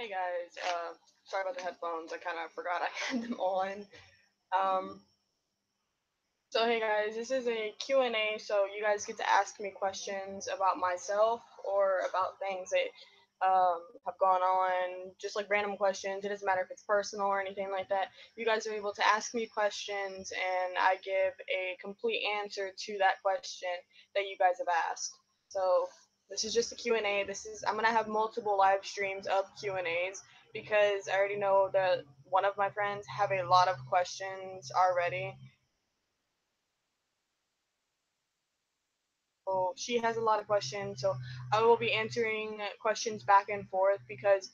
Hey guys, sorry about the headphones. I kind of forgot I had them on. Um, so hey guys, this is a Q&A, so you guys get to ask me questions about myself or about things that have gone on, just like random questions. It doesn't matter if it's personal or anything like that. You guys are able to ask me questions, and I give a complete answer to that question that you guys have asked. So this is just a Q&A. I'm gonna have multiple live streams of Q&As because I already know that one of my friends have a lot of questions already. So she has a lot of questions, so I will be answering questions back and forth because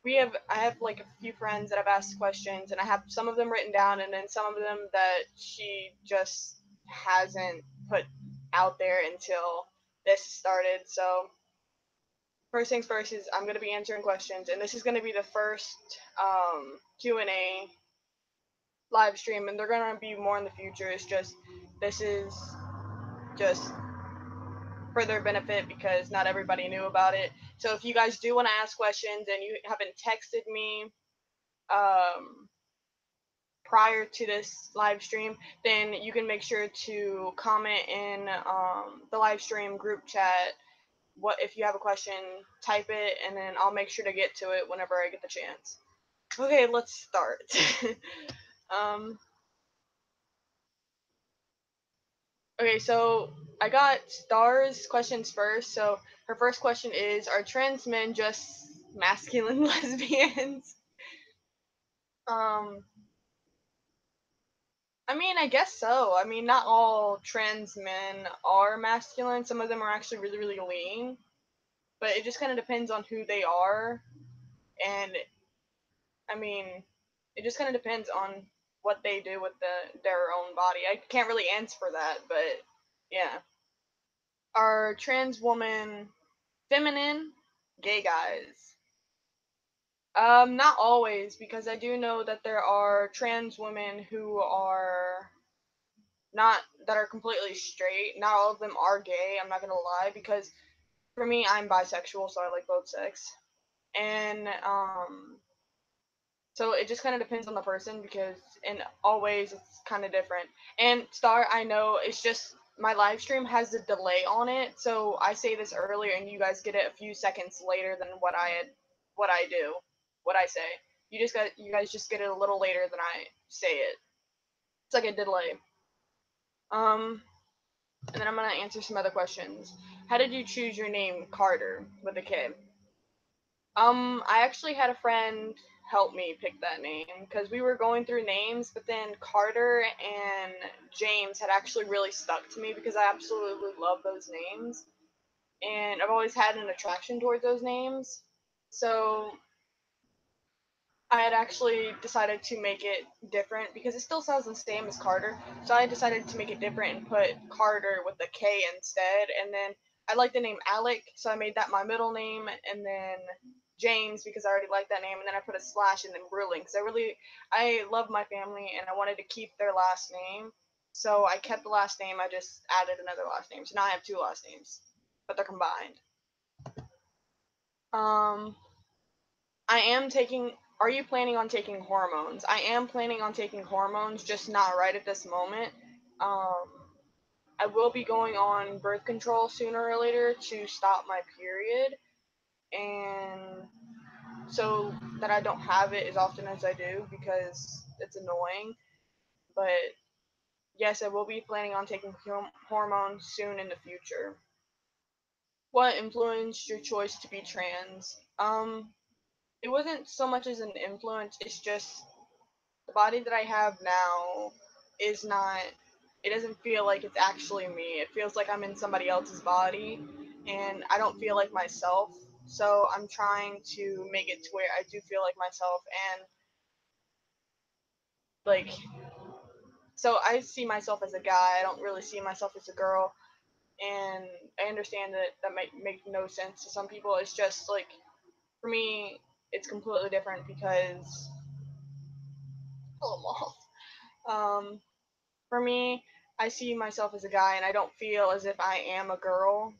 I have like a few friends that have asked questions, and I have some of them written down, and then some of them that she just hasn't put out there until this started. So first things first is I'm gonna be answering questions, and this is gonna be the first Q&A live stream, and they're gonna be more in the future. It's just this is just for their benefit because not everybody knew about it. So if you guys do want to ask questions and you haven't texted me um, prior to this live stream, then you can make sure to comment in the live stream group chat. What if you have a question, type it, and then I'll make sure to get to it whenever I get the chance. Okay, let's start. um, okay, so I got Star's questions first. So her first question is: Are trans men just masculine lesbians? Um, I mean, I guess so. I mean, not all trans men are masculine. Some of them are actually really, really lean. But it just kind of depends on who they are. And I mean, it just kind of depends on what they do with their own body. I can't really answer for that, but yeah. Are trans women feminine? Gay guys? Not always, because I do know that there are trans women who are not that are completely straight. Not all of them are gay. I'm not gonna lie, because for me, I'm bisexual, so I like both sex. And so it just kind of depends on the person because in all ways it's kind of different. And Star, I know it's just my live stream has a delay on it, so I say this earlier and you guys get it a few seconds later than what I do, what I say. You guys just get it a little later than I say it. It's like a delay. Um, and then I'm gonna answer some other questions. How did you choose your name, Carter, with a K? I actually had a friend help me pick that name because we were going through names, but then Carter and James had actually really stuck to me because I absolutely love those names, and I've always had an attraction towards those names. So I had actually decided to make it different because it still sounds the same as Carter. So I decided to make it different and put Carter with a K instead. And then I like the name Alec, so I made that my middle name. And then James because I already like that name. And then I put a slash and then Ruling because I love my family and I wanted to keep their last name. So I kept the last name. I just added another last name. So now I have two last names, but they're combined. Um, I am taking. Are you planning on taking hormones? I am planning on taking hormones, just not right at this moment. Um, I will be going on birth control sooner or later to stop my period, and so that I don't have it as often as I do because it's annoying. But yes, I will be planning on taking hormones soon in the future. What influenced your choice to be trans? It wasn't so much as an influence. It's just the body that I have now is not. It doesn't feel like it's actually me. It feels like I'm in somebody else's body, and I don't feel like myself. So I'm trying to make it to where I do feel like myself, and like so I see myself as a guy. I don't really see myself as a girl, and I understand that that might make no sense to some people. It's just like for me, it's completely different because oh, I'm off. Um, For me, I see myself as a guy, and I don't feel as if I am a girl,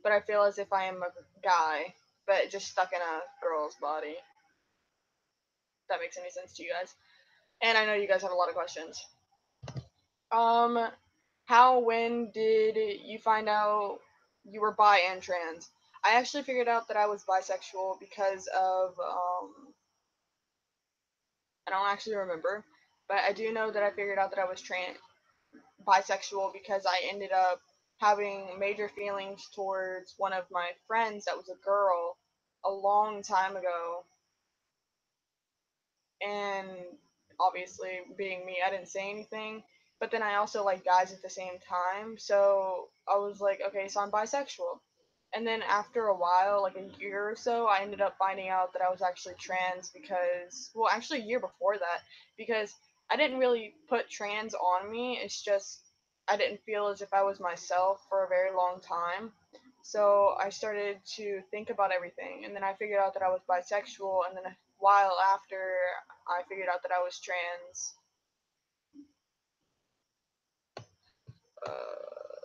but I feel as if I am a guy, but just stuck in a girl's body. that makes any sense to you guys. And I know you guys have a lot of questions. Um, when did you find out you were bi and trans? I actually figured out that I was bisexual because of I don't actually remember, but I do know that I figured out that I was bisexual because I ended up having major feelings towards one of my friends that was a girl a long time ago, and obviously being me, I didn't say anything. But then I also like guys at the same time, so I was like, okay, so I'm bisexual. And then after a while, like a year or so, I ended up finding out that I was actually trans because, well, actually a year before that, because I didn't really put trans on me. It's just I didn't feel as if I was myself for a very long time. So I started to think about everything, and then I figured out that I was bisexual, and then a while after, I figured out that I was trans.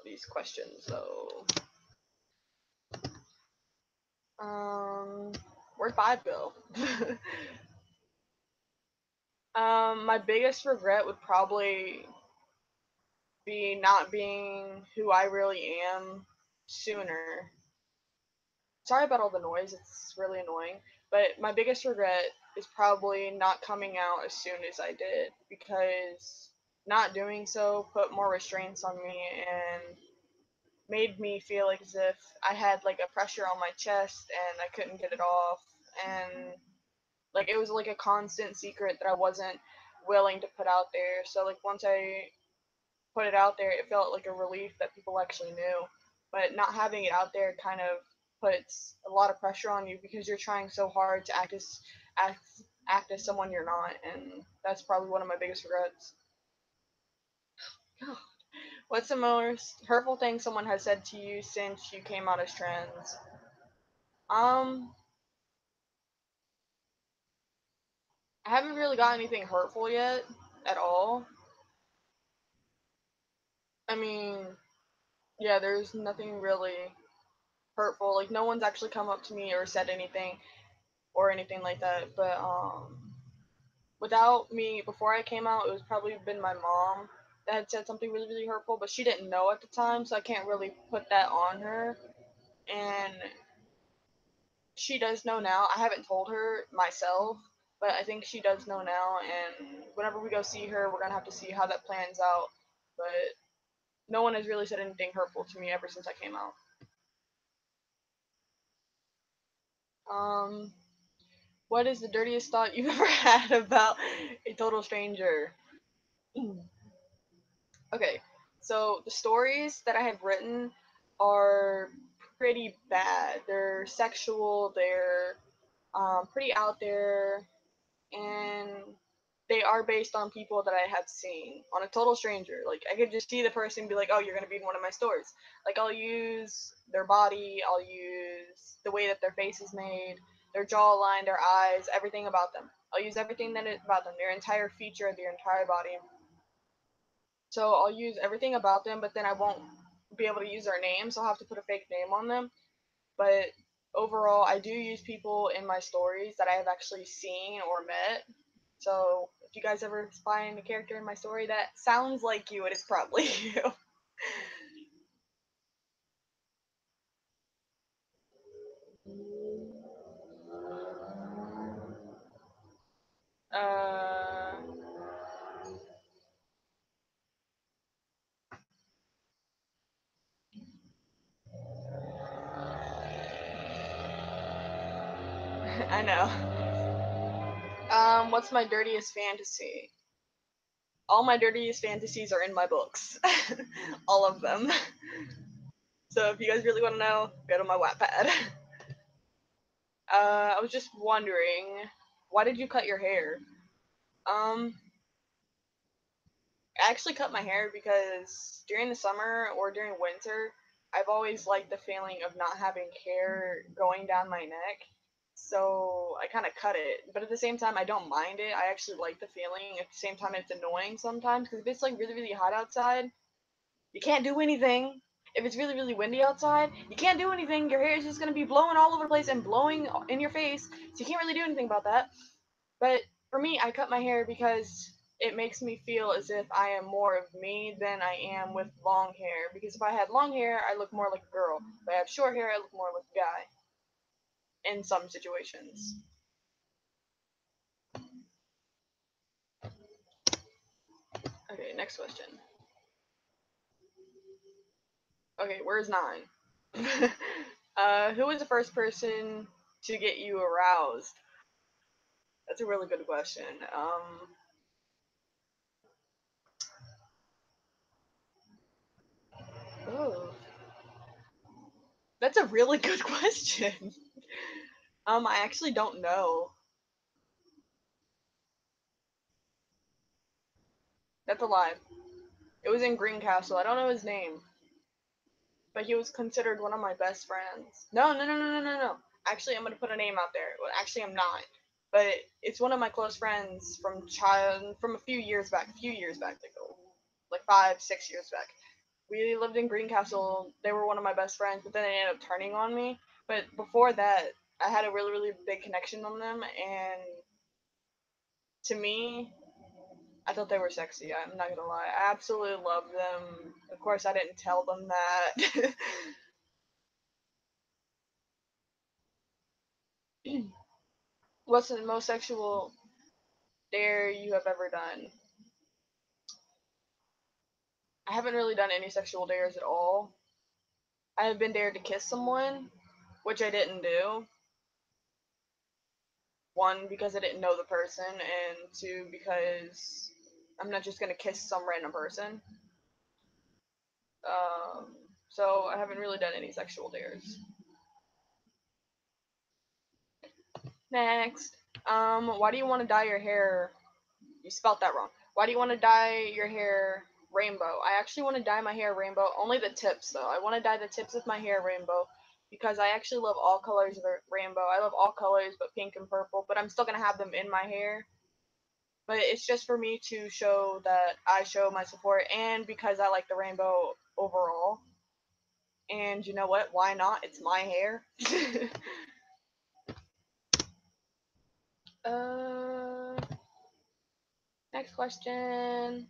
These questions, though. Um, where'd 5 go? My biggest regret would probably be not being who I really am sooner. Sorry about all the noise, it's really annoying. But my biggest regret is probably not coming out as soon as I did, because not doing so put more restraints on me and made me feel like as if I had like a pressure on my chest and I couldn't get it off, and like it was like a constant secret that I wasn't willing to put out there. So like once I put it out there, it felt like a relief that people actually knew. But not having it out there kind of puts a lot of pressure on you because you're trying so hard to act, act as someone you're not, and that's probably one of my biggest regrets. What's the most hurtful thing someone has said to you since you came out as trans? Um, I haven't really got anything hurtful yet at all. I mean, yeah, there's nothing really hurtful. Like no one's actually come up to me or said anything or anything like that. But without me, before I came out, it was probably been my mom that had said something really really hurtful, but she didn't know at the time, so I can't really put that on her. And she does know now. I haven't told her myself, but I think she does know now. And whenever we go see her, we're gonna have to see how that plans out. But no one has really said anything hurtful to me ever since I came out. Um, what is the dirtiest thought you've ever had about a total stranger? Okay, so the stories that I have written are pretty bad. They're sexual, they're pretty out there, and they are based on people that I have seen on a total stranger. Like I could just see the person and be like, "Oh, you're gonna be in one of my stories." Like I'll use their body, I'll use the way that their face is made, their jawline, their eyes, everything about them. I'll use everything that is about them, their entire feature, their entire body. So I'll use everything about them, but then I won't be able to use their names. So I'll have to put a fake name on them. But overall, I do use people in my stories that I have actually seen or met. So if you guys ever find a character in my story that sounds like you, it is probably you. uh, I know. What's my dirtiest fantasy? All my dirtiest fantasies are in my books. All of them. So if you guys really want to know, go to my Wattpad. I was just wondering, why did you cut your hair? Um, I actually cut my hair because during the summer or during winter, I've always liked the feeling of not having hair going down my neck. So I kind of cut it, but at the same time, I don't mind it. I actually like the feeling. At the same time, it's annoying sometimes because if it's like really, really hot outside, you can't do anything. If it's really, really windy outside, you can't do anything. Your hair is just gonna be blowing all over the place and blowing in your face, so you can't really do anything about that. But For me, I cut my hair because it makes me feel as if I am more of me than I am with long hair. Because if I had long hair, I look more like a girl. If I have short hair, I look more like a guy in some situations. Okay, next question. Okay, where's 9? Who was the first person to get you aroused? That's a really good question. Oh, that's a really good question. I actually don't know. That's a lie. It was in Greencastle. I don't know his name, but he was considered one of my best friends. No, no, no, no, no, no, no. Actually, I'm gonna put a name out there. Well, actually, I'm not. But it's one of my close friends from a few years back, like 5, 6 years back. We lived in Greencastle. They were one of my best friends, but then they ended up turning on me. But before that, I had a really, really big connection on them, and to me, I thought they were sexy. I'm not gonna lie. I absolutely love them. Of course, I didn't tell them that. What's the most sexual dare you have ever done? I haven't really done any sexual dares at all. I have been dared to kiss someone, which I didn't do. One, because I didn't know the person, and two, because I'm not just gonna kiss some random person. Um, so I haven't really done any sexual dares. Next, why do you want to dye your hair? You spelt that wrong. Why do you want to dye your hair rainbow? I actually want to dye my hair rainbow. Only the tips, though. I want to dye the tips of my hair rainbow because I actually love all colors of the rainbow. I love all colors but pink and purple, but I'm still gonna have them in my hair. But it's just for me to show that I show my support and because I like the rainbow overall. And you know what? Why not? It's my hair. uh, next question.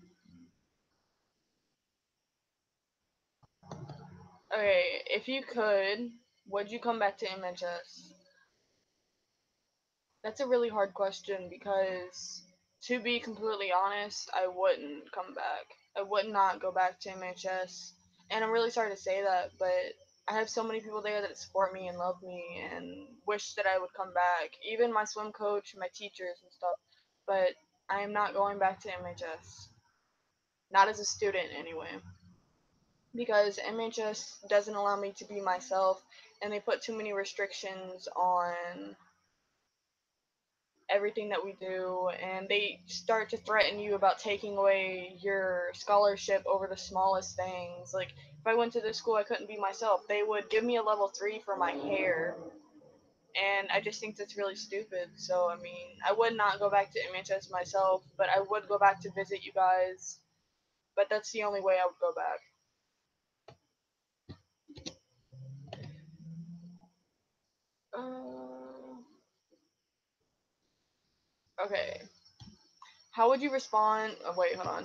Okay, if you could, would you come back to MHS? That's a really hard question because, to be completely honest, I wouldn't come back. I would not go back to MHS. And I'm really sorry to say that, but I have so many people there that support me and love me and wish that I would come back. Even my swim coach, my teachers and stuff. But I am not going back to MHS. Not as a student, anyway. Because MHS doesn't allow me to be myself, and they put too many restrictions on everything that we do, and they start to threaten you about taking away your scholarship over the smallest things. Like, if I went to this school, I couldn't be myself. They would give me a level 3 for my hair, and I just think that's really stupid. So, I mean, I would not go back to MHS myself, but I would go back to visit you guys. But that's the only way I would go back. Uh, okay. How would you respond? Oh, wait, hold on.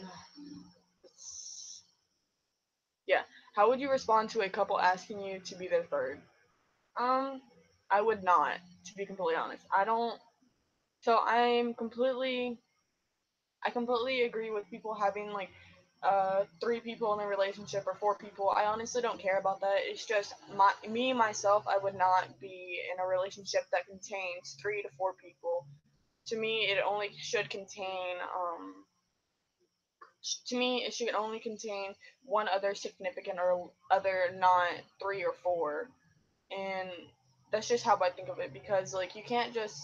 Yeah. How would you respond to a couple asking you to be their third? Um, I would not, to be completely honest. I don't. So I completely agree with people having like 3 people in a relationship or 4 people. I honestly don't care about that. It's just me myself. I would not be in a relationship that contains 3 to 4 people. To me, it only should contain to me, it should only contain one other significant or other, not 3 or 4. And that's just how I think of it because, like, you can't just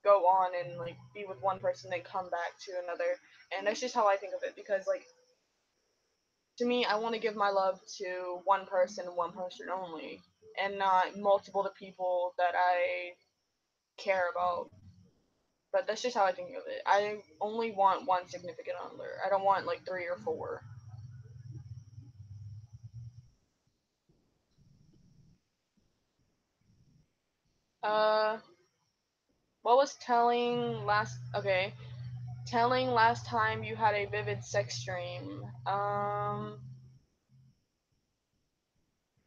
go on and, like, be with one person then come back to another. And that's just how I think of it because, like, to me, I want to give my love to one person only, and not multiple to people that I care about. But that's just how I think of it. I only want one significant other. I don't want like 3 or 4. Uh, What was telling last? Okay, telling last time you had a vivid sex dream.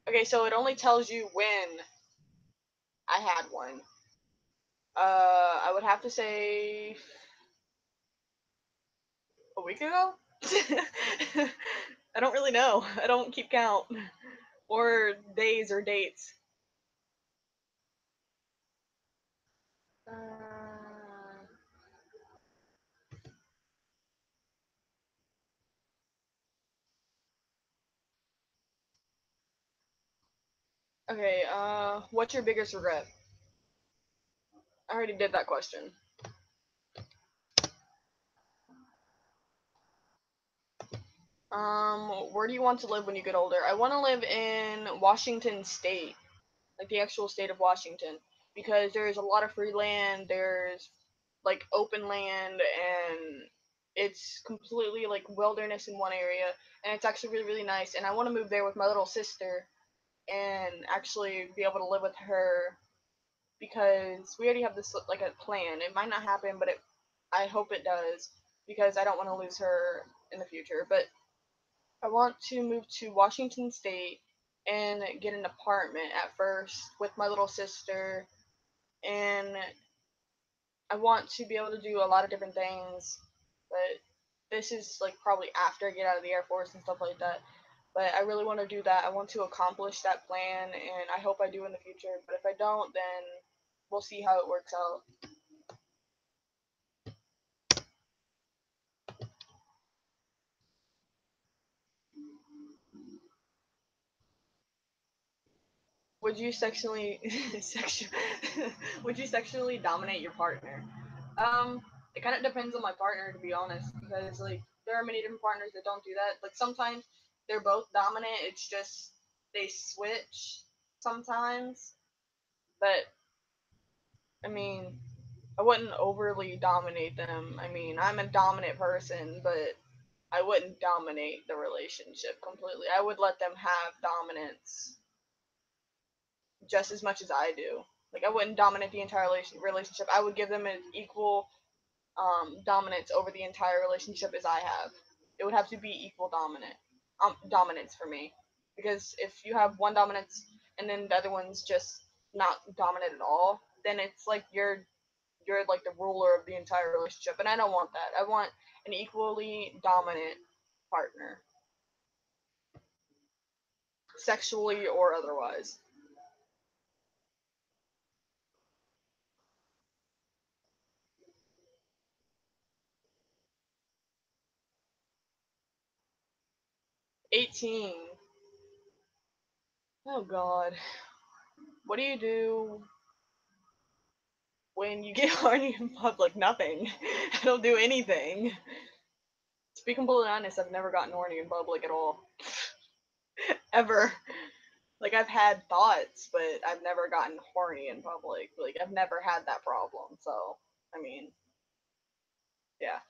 Okay, so it only tells you when I had one. I would have to say a week ago. I don't really know. I don't keep count or days or dates. Okay. What's your biggest regret? I already did that question. Where do you want to live when you get older? I want to live in Washington State, like the actual state of Washington, because there's a lot of free land. There's like open land, and it's completely like wilderness in one area, and it's actually really really nice. And I want to move there with my little sister and actually be able to live with her because we already have this like a plan. It might not happen, but I hope it does because I don't want to lose her in the future. But I want to move to Washington State and get an apartment at first with my little sister, and I want to be able to do a lot of different things. But this is like probably after I get out of the Air Force and stuff like that. But I really want to do that. I want to accomplish that plan, and I hope I do in the future. But if I don't, then we'll see how it works out. Would you sexually would you sexually dominate your partner? It kind of depends on my partner, to be honest, because like there are many different partners that don't do that. Like sometimes they're both dominant. It's just they switch sometimes. But I mean, I wouldn't overly dominate them. I mean, I'm a dominant person, but I wouldn't dominate the relationship completely. I would let them have dominance just as much as I do. Like I wouldn't dominate the entire relationship. I would give them an equal dominance over the entire relationship as I have. It would have to be equal dominance for me. Because if you have one dominance and then the other one's just not dominant at all, then it's like you're like the ruler of the entire relationship, and I don't want that. I want an equally dominant partner, sexually or otherwise. 18. Oh God. What do you do when you get horny in public? Nothing. I don't do anything. To be completely honest, I've never gotten horny in public at all. Ever. Like, I've had thoughts, but I've never gotten horny in public. Like, I've never had that problem. So, I mean, yeah.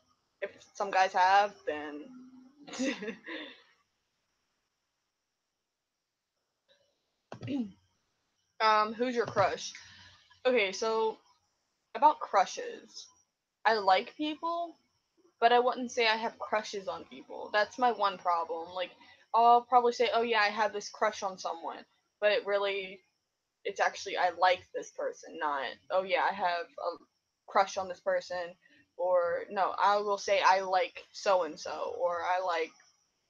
If some guys have, then. Who's your crush? Okay, so about crushes. I like people, but I wouldn't say I have crushes on people. That's my one problem. Like, I'll probably say, oh yeah, I have this crush on someone, but it's actually, I like this person, not, oh yeah, I have a crush on this person, or no, I will say, I like so and so, or I like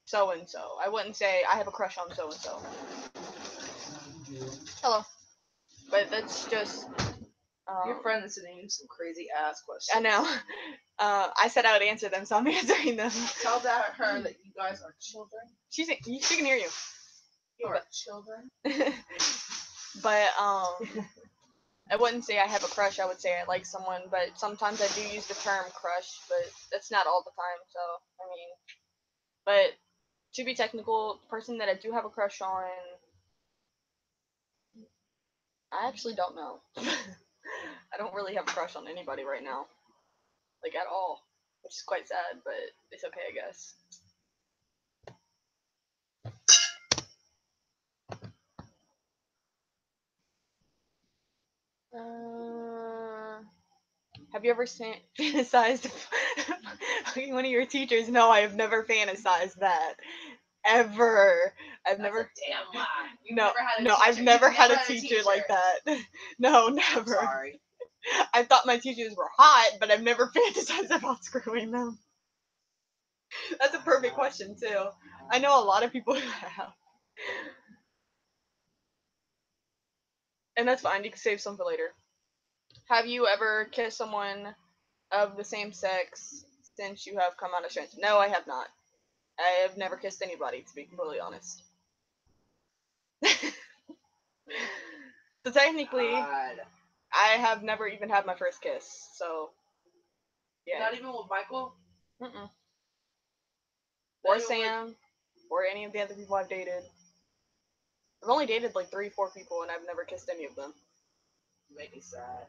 so and so. I wouldn't say, I have a crush on so and so. Hello. But that's just. Your friend is sending you some crazy ass questions. I know. I said I would answer them, so I'm answering them. Tell her that you guys are children. She can hear you. You are children. But I wouldn't say I have a crush. I would say I like someone, but sometimes I do use the term crush, but that's not all the time. So I mean, but to be technical, the person that I do have a crush on, I actually don't know. I don't really have a crush on anybody right now, like at all, which is quite sad, but it's okay, I guess. Uh, Have you ever fantasized of fucking one of your teachers? No, I have never fantasized that. Ever. I've That's never. a damn lie. You've No, never had a no, teacher. I've never You've had never a teacher like that. No, I'm never. sorry. I thought my teachers were hot, but I've never fantasized about screwing them. That's a perfect question too. I know a lot of people who have. And that's fine, you can save some for later. Have you ever kissed someone of the same sex since you have come out of trans? No, I have not. I have never kissed anybody, to be completely honest. So technically, God. I have never even had my first kiss. So, yeah. Not even with Michael? Mm-mm. Not Or even Sam, or any of the other people I've dated. I've only dated like 3-4 people, and I've never kissed any of them. You make me sad.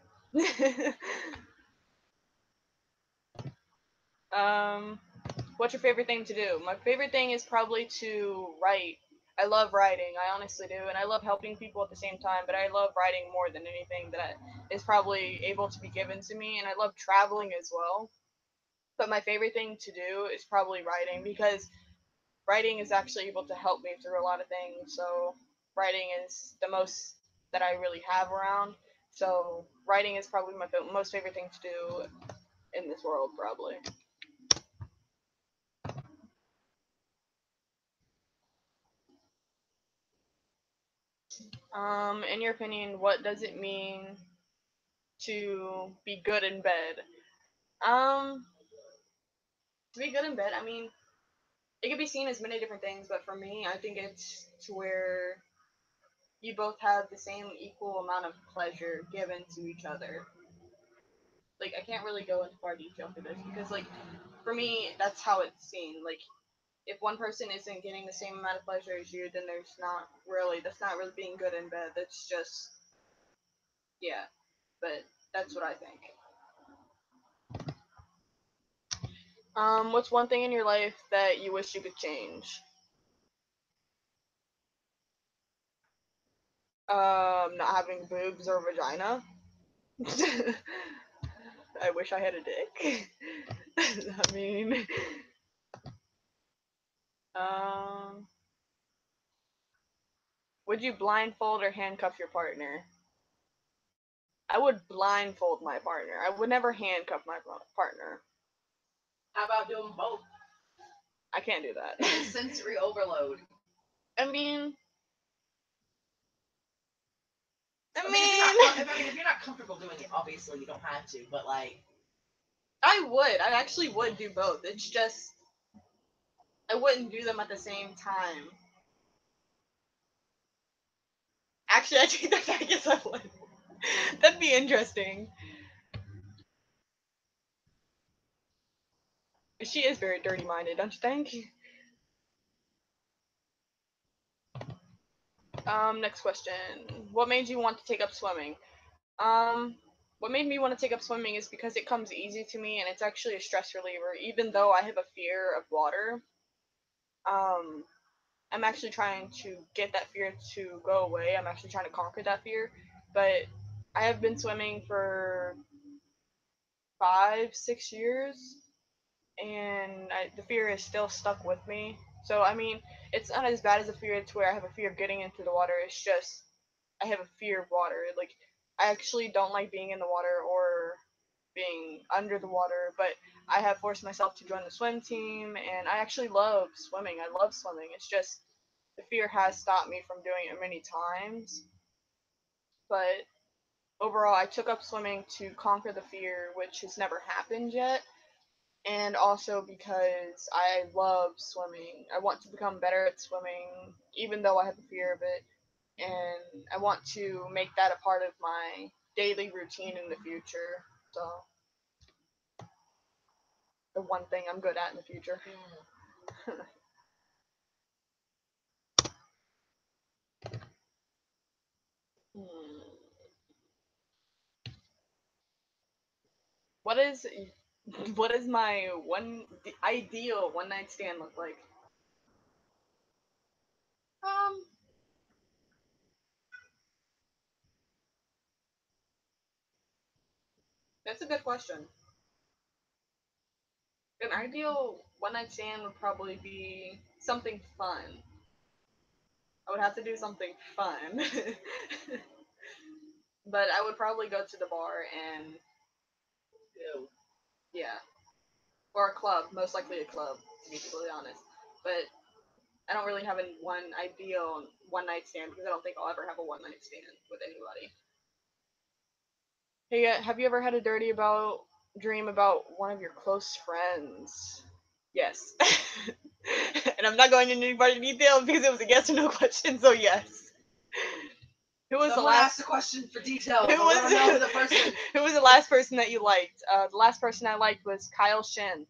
What's your favorite thing to do? My favorite thing is probably to write. I love writing, I honestly do, and I love helping people at the same time, but I love writing more than anything that is probably able to be given to me, and I love traveling as well. But my favorite thing to do is probably writing, because writing is actually able to help me through a lot of things, so writing is the most that I really have around. So writing is probably my most favorite thing to do in this world, probably. In your opinion, what does it mean to be good in bed? Um, to be good in bed, I mean, it could be seen as many different things, but for me, I think it's to where you both have the same equal amount of pleasure given to each other. Like, I can't really go into far detail for this because, like, for me, that's how it's seen. Like, if one person isn't getting the same amount of pleasure as you, then that's not really being good in bed. That's just, yeah. But that's what I think. What's one thing in your life that you wish you could change? Not having boobs or vagina. I wish I had a dick. I mean, um, would you blindfold or handcuff your partner? I would blindfold my partner. I would never handcuff my partner. How about doing both? I can't do that. Sensory overload. I mean, If you're not comfortable doing it, obviously you don't have to. But like, I would. I actually would do both. It's just I wouldn't do them at the same time. Actually, I take that back. Yes, I would. That'd be interesting. She is very dirty-minded, don't you think? Next question. What made you want to take up swimming? Um, what made me want to take up swimming is because it comes easy to me and it's actually a stress reliever. Even though I have a fear of water, um, I'm actually trying to get that fear to go away. I'm actually trying to conquer that fear. But I have been swimming for 5, 6 years, and the fear is still stuck with me. So I mean, it's not as bad as a fear to where I have a fear of getting into the water. It's just I have a fear of water. Like I actually don't like being in the water or being under the water, but I have forced myself to join the swim team, and I actually love swimming. I love swimming. It's just the fear has stopped me from doing it many times. But overall, I took up swimming to conquer the fear, which has never happened yet, and also because I love swimming. I want to become better at swimming, even though I have a fear of it, and I want to make that a part of my daily routine in the future. So, the one thing I'm good at in the future. Hmm. What is what is my the ideal one night stand look like? Um, That's a good question. An ideal one night stand would probably be something fun. I would have to do something fun. But I would probably go to the bar and Ew. yeah, or a club, most likely a club, to be completely honest. But I don't really have one ideal one night stand because I don't think I'll ever have a one night stand with anybody. Hey, have you ever had a dream about one of your close friends? Yes. And I'm not going into any further detail because it was a yes or no question, so yes. Who was the Someone asked last? the question for details. Who I want to know who was? the person. Who was the last person that you liked? The last person I liked was Kyle Shin.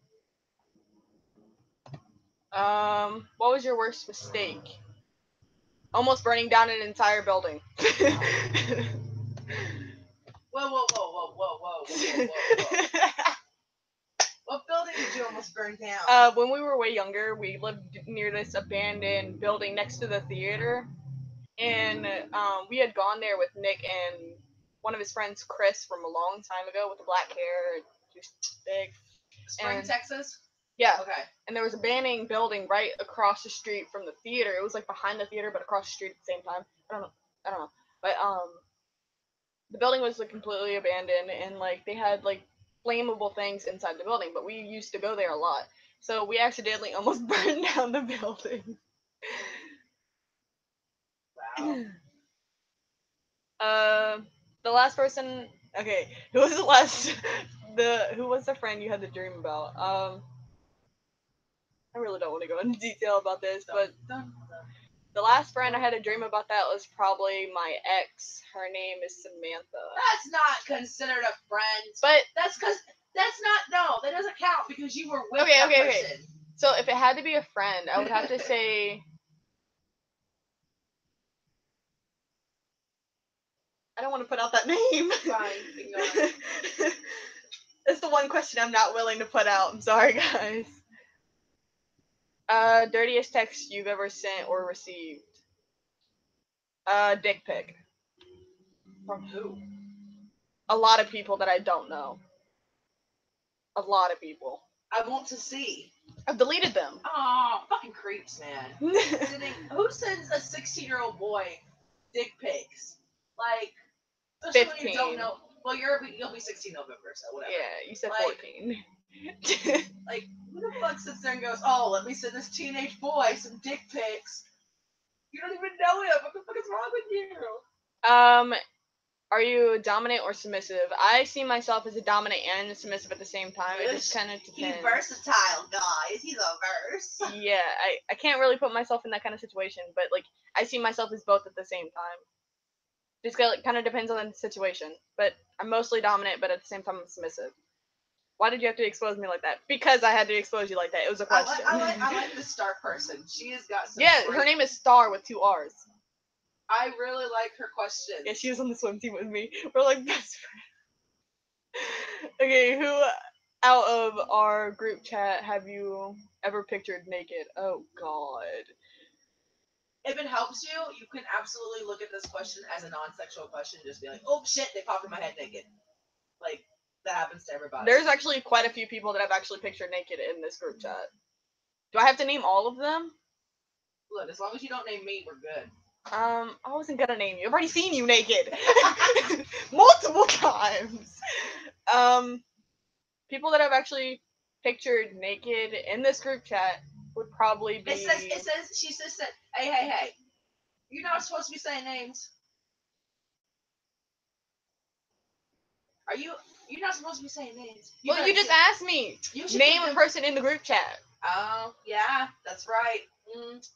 What was your worst mistake? Almost burning down an entire building. Whoa, whoa, whoa, whoa, whoa, whoa, whoa, whoa, whoa. What building did you almost burn down? When we were way younger, we lived near this abandoned building next to the theater, and we had gone there with Nick and one of his friends, Chris, from a long time ago with the black hair, just big. Spring, And Texas? yeah, Okay. and there was a abandoned building right across the street from the theater. It was like behind the theater, but across the street at the same time. I don't know, but the building was like completely abandoned, and like they had like flammable things inside the building, but we used to go there a lot. So we accidentally almost burned down the building. Wow. The last person. Okay, who was the last? Who was the friend you had the dream about? I really don't want to go into detail about this, but the last friend I had a dream about that was probably my ex. Her name is Samantha. That's not considered a friend. But That's because that's not. No, that doesn't count because you were with Okay, that okay. person. So if it had to be a friend, I would have to say. I don't want to put out that name. Fine, ignore it. That's the one question I'm not willing to put out. I'm sorry, guys. Dirtiest text you've ever sent or received? Dick pic. From who? A lot of people that I don't know. A lot of people. I want to see. I've deleted them. Oh, fucking creeps, man. Who sends a 16-year-old boy dick pics? Like, especially when you 15. don't know. Well, you'll be 16 November, so whatever. Yeah, you said Like- 14. Like, who the fuck sits there and goes, "Oh, let me send this teenage boy some dick pics"? You don't even know him. What the fuck is wrong with you? Are you dominant or submissive? I see myself as a dominant and a submissive at the same time. It just kind of depends. He's versatile, guys. He's a verse. Yeah, I can't really put myself in that kind of situation, but like I see myself as both at the same time. Just kind of depends on the situation. But I'm mostly dominant, but at the same time I'm submissive. Why did you have to expose me like that? Because I had to expose you like that. It was a question. I like the star person. She has got some. Yeah, her name is Star with 2 R's. I really like her questions. Yeah, she was on the swim team with me. We're like best friends. Okay, who out of our group chat have you ever pictured naked? Oh God. If it helps you, you can absolutely look at this question as a non-sexual question. Just be like, "Oh shit, they popped in my head naked." Like that happens to everybody. There's actually quite a few people that I've actually pictured naked in this group chat. Do I have to name all of them? Look, as long as you don't name me, we're good. I wasn't gonna name you. I've already seen you naked multiple times. People that I've actually pictured naked in this group chat would probably be. She says that. Hey. You're not supposed to be saying names. Are you? You're not supposed to be saying names. You just asked me. Name a person in the group chat. Oh, yeah, that's right.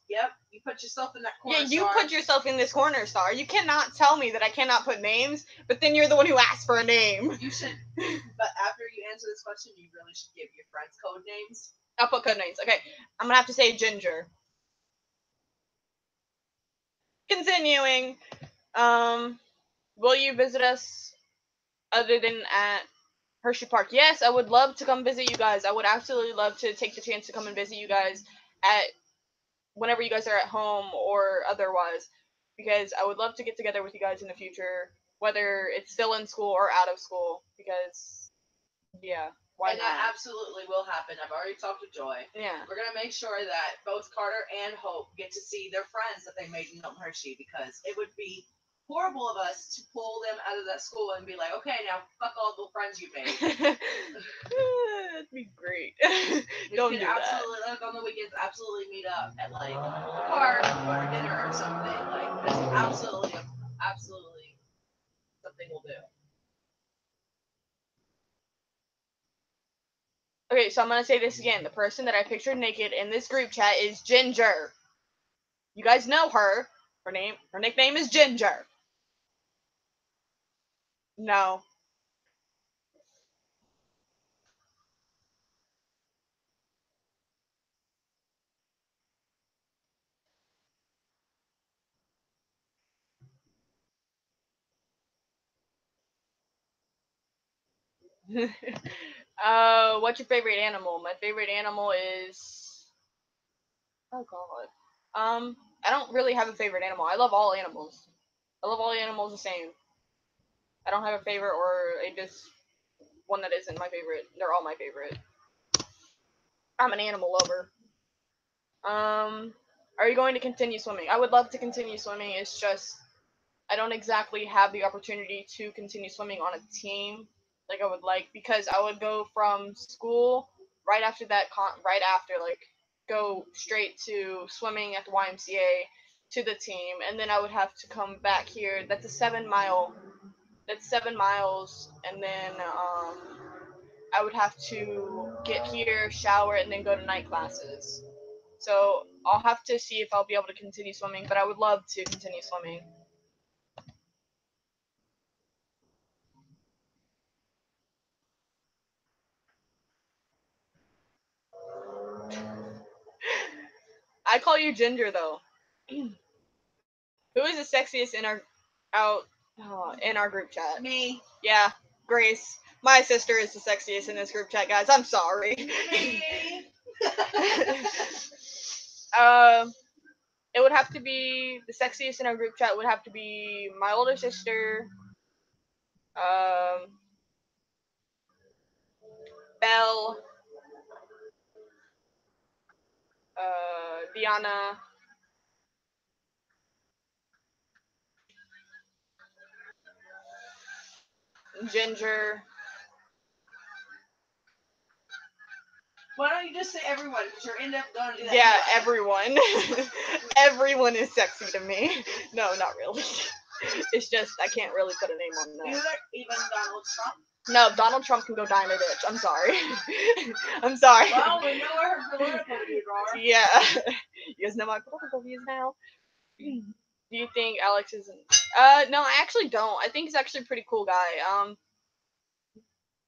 Yep, you put yourself in that corner. Yeah, you put yourself in this corner, Star. You cannot tell me that I cannot put names, but then you're the one who asked for a name. You should, but after you answer this question, you really should give your friends code names. I'll put code names. Okay, I'm gonna have to say Ginger. Continuing. Will you visit us other than at Hershey Park? Yes, I would love to come visit you guys. I would absolutely love to take the chance to come and visit you guys at whenever you guys are at home or otherwise, because I would love to get together with you guys in the future, whether it's still in school or out of school, because Yeah. Why and not? that absolutely will happen. I've already talked to Joy. Yeah. We're gonna make sure that both Carter and Hope get to see their friends that they made in Milton Hershey, because it would be horrible of us to pull them out of that school and be like, okay, now fuck all the friends you made. That'd be great. We Don't could do that. absolutely, like, on the weekends, absolutely meet up at like the park or dinner or something. Like, that's absolutely something we'll do. Okay, so I'm gonna say this again. The person that I pictured naked in this group chat is Ginger. You guys know her. Her nickname is Ginger. No. What's your favorite animal? My favorite animal is. Oh God. I don't really have a favorite animal. I love all animals. I love all animals the same. I don't have a favorite or a just one that isn't my favorite. They're all my favorite. I'm an animal lover. Are you going to continue swimming? I would love to continue swimming. It's just I don't exactly have the opportunity to continue swimming on a team like I would like, because I would go from school right after that like go straight to swimming at the YMCA to the team, and then I would have to come back here. That's 7 miles, and then I would have to get here, shower, and then go to night classes. So I'll have to see if I'll be able to continue swimming, but I would love to continue swimming. I call you Ginger though. Who is the sexiest out in our group chat? Me. Yeah, Grace. My sister is the sexiest in this group chat, guys. I'm sorry. Me. uh, it would have to be the sexiest in our group chat would have to be my older sister, um, Belle, Diana, Ginger. Why don't you just say everyone? Because you're end up going to do that. Yeah, anyway. everyone. Everyone is sexy to me. No, not really. It's just I can't really put a name on that. Even Donald Trump. No, Donald Trump can go die in a ditch. I'm sorry. I'm sorry. Well, we know where her political views are. Yeah. You guys know my political views now. Do you think Alex isn't? No, I actually don't. I think he's actually a pretty cool guy.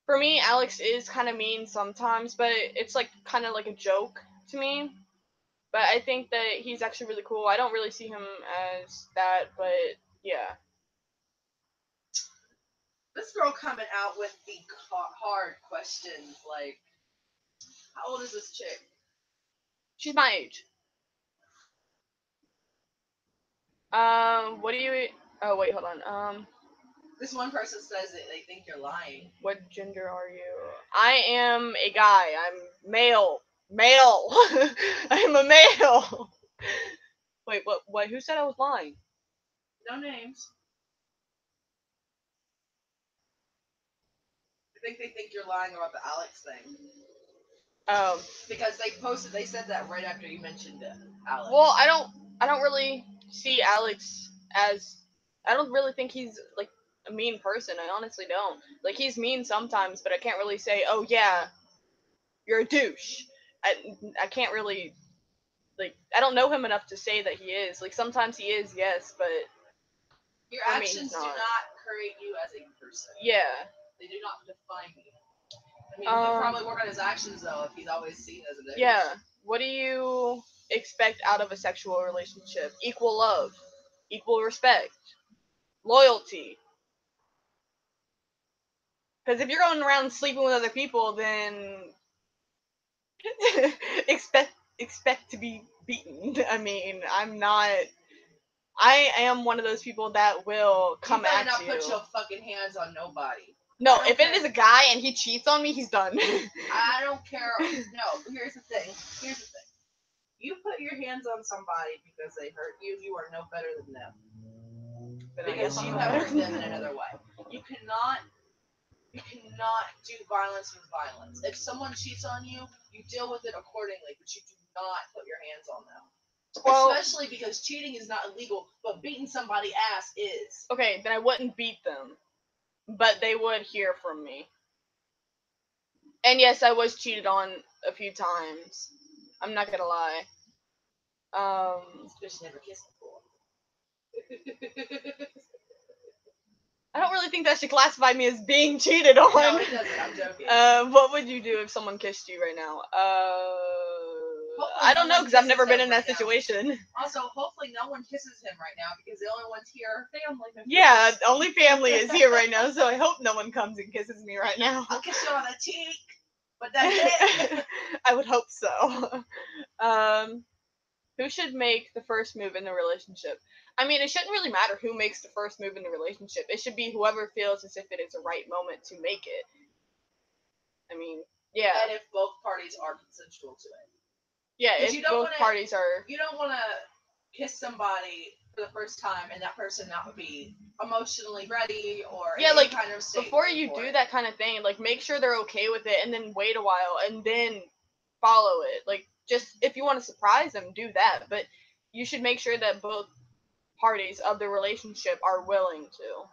For me, Alex is kind of mean sometimes, but it's like kind of like a joke to me. But I think that he's actually really cool. I don't really see him as that, but yeah. This girl coming out with the hard questions, like, how old is this chick? She's my age. What do you? Oh wait, hold on. This one person says that they think you're lying. What gender are you? I am a guy. I'm male. Male. I'm a male. Wait, what? What? Who said I was lying? No names. I think they think you're lying about the Alex thing. Because they said that right after you mentioned Alex. Well, I don't really see Alex as, I don't really think he's like a mean person. I honestly don't. Like he's mean sometimes, but I can't really say, oh yeah, you're a douche. I can't really, like, I don't know him enough to say that he is. Like sometimes he is, yes, but your for me, actions he's do not. not create you as a person. Yeah. They do not define you. I mean, he'll probably work on his actions though if he's always seen as a douche. Yeah. What do you expect out of a sexual relationship? Equal love, equal respect, loyalty. Because if you're going around sleeping with other people, then expect to be beaten. I mean, I'm not. I am one of those people that will come you at not you. put your fucking hands on nobody. No, I don't if it care. is a guy and he cheats on me, he's done. I don't care. No, here's the thing. You put your hands on somebody because they hurt you. You are no better than them. But I Because guess I'm you not have better hurt than them in another way. You cannot do violence with violence. If someone cheats on you, you deal with it accordingly, but you do not put your hands on them. Well, especially because cheating is not illegal, but beating somebody ass is. okay, then I wouldn't beat them, but they would hear from me. And yes, I was cheated on a few times. I'm not gonna lie. This bitch never kissed before. I don't really think that should classify me as being cheated on. No, it doesn't. I'm joking. What would you do if someone kissed you right now? I don't know because I've never been in that situation. Also, hopefully no one kisses him right now because the only ones here are family members. Yeah, only family is here right now, so I hope no one comes and kisses me right now. I'll kiss you on the cheek, but that's it. I would hope so. Who should make the first move in the relationship? I mean, it shouldn't really matter who makes the first move in the relationship. It should be whoever feels as if it is the right moment to make it. I mean, yeah. And if both parties are consensual to it. Yeah, if both parties are... You don't want to kiss somebody for the first time and that person not be emotionally ready or any kind of state. Before you do that kind of thing, like, make sure they're okay with it and then wait a while and then follow it. Like, just, if you want to surprise them, do that. But you should make sure that both parties of the relationship are willing to.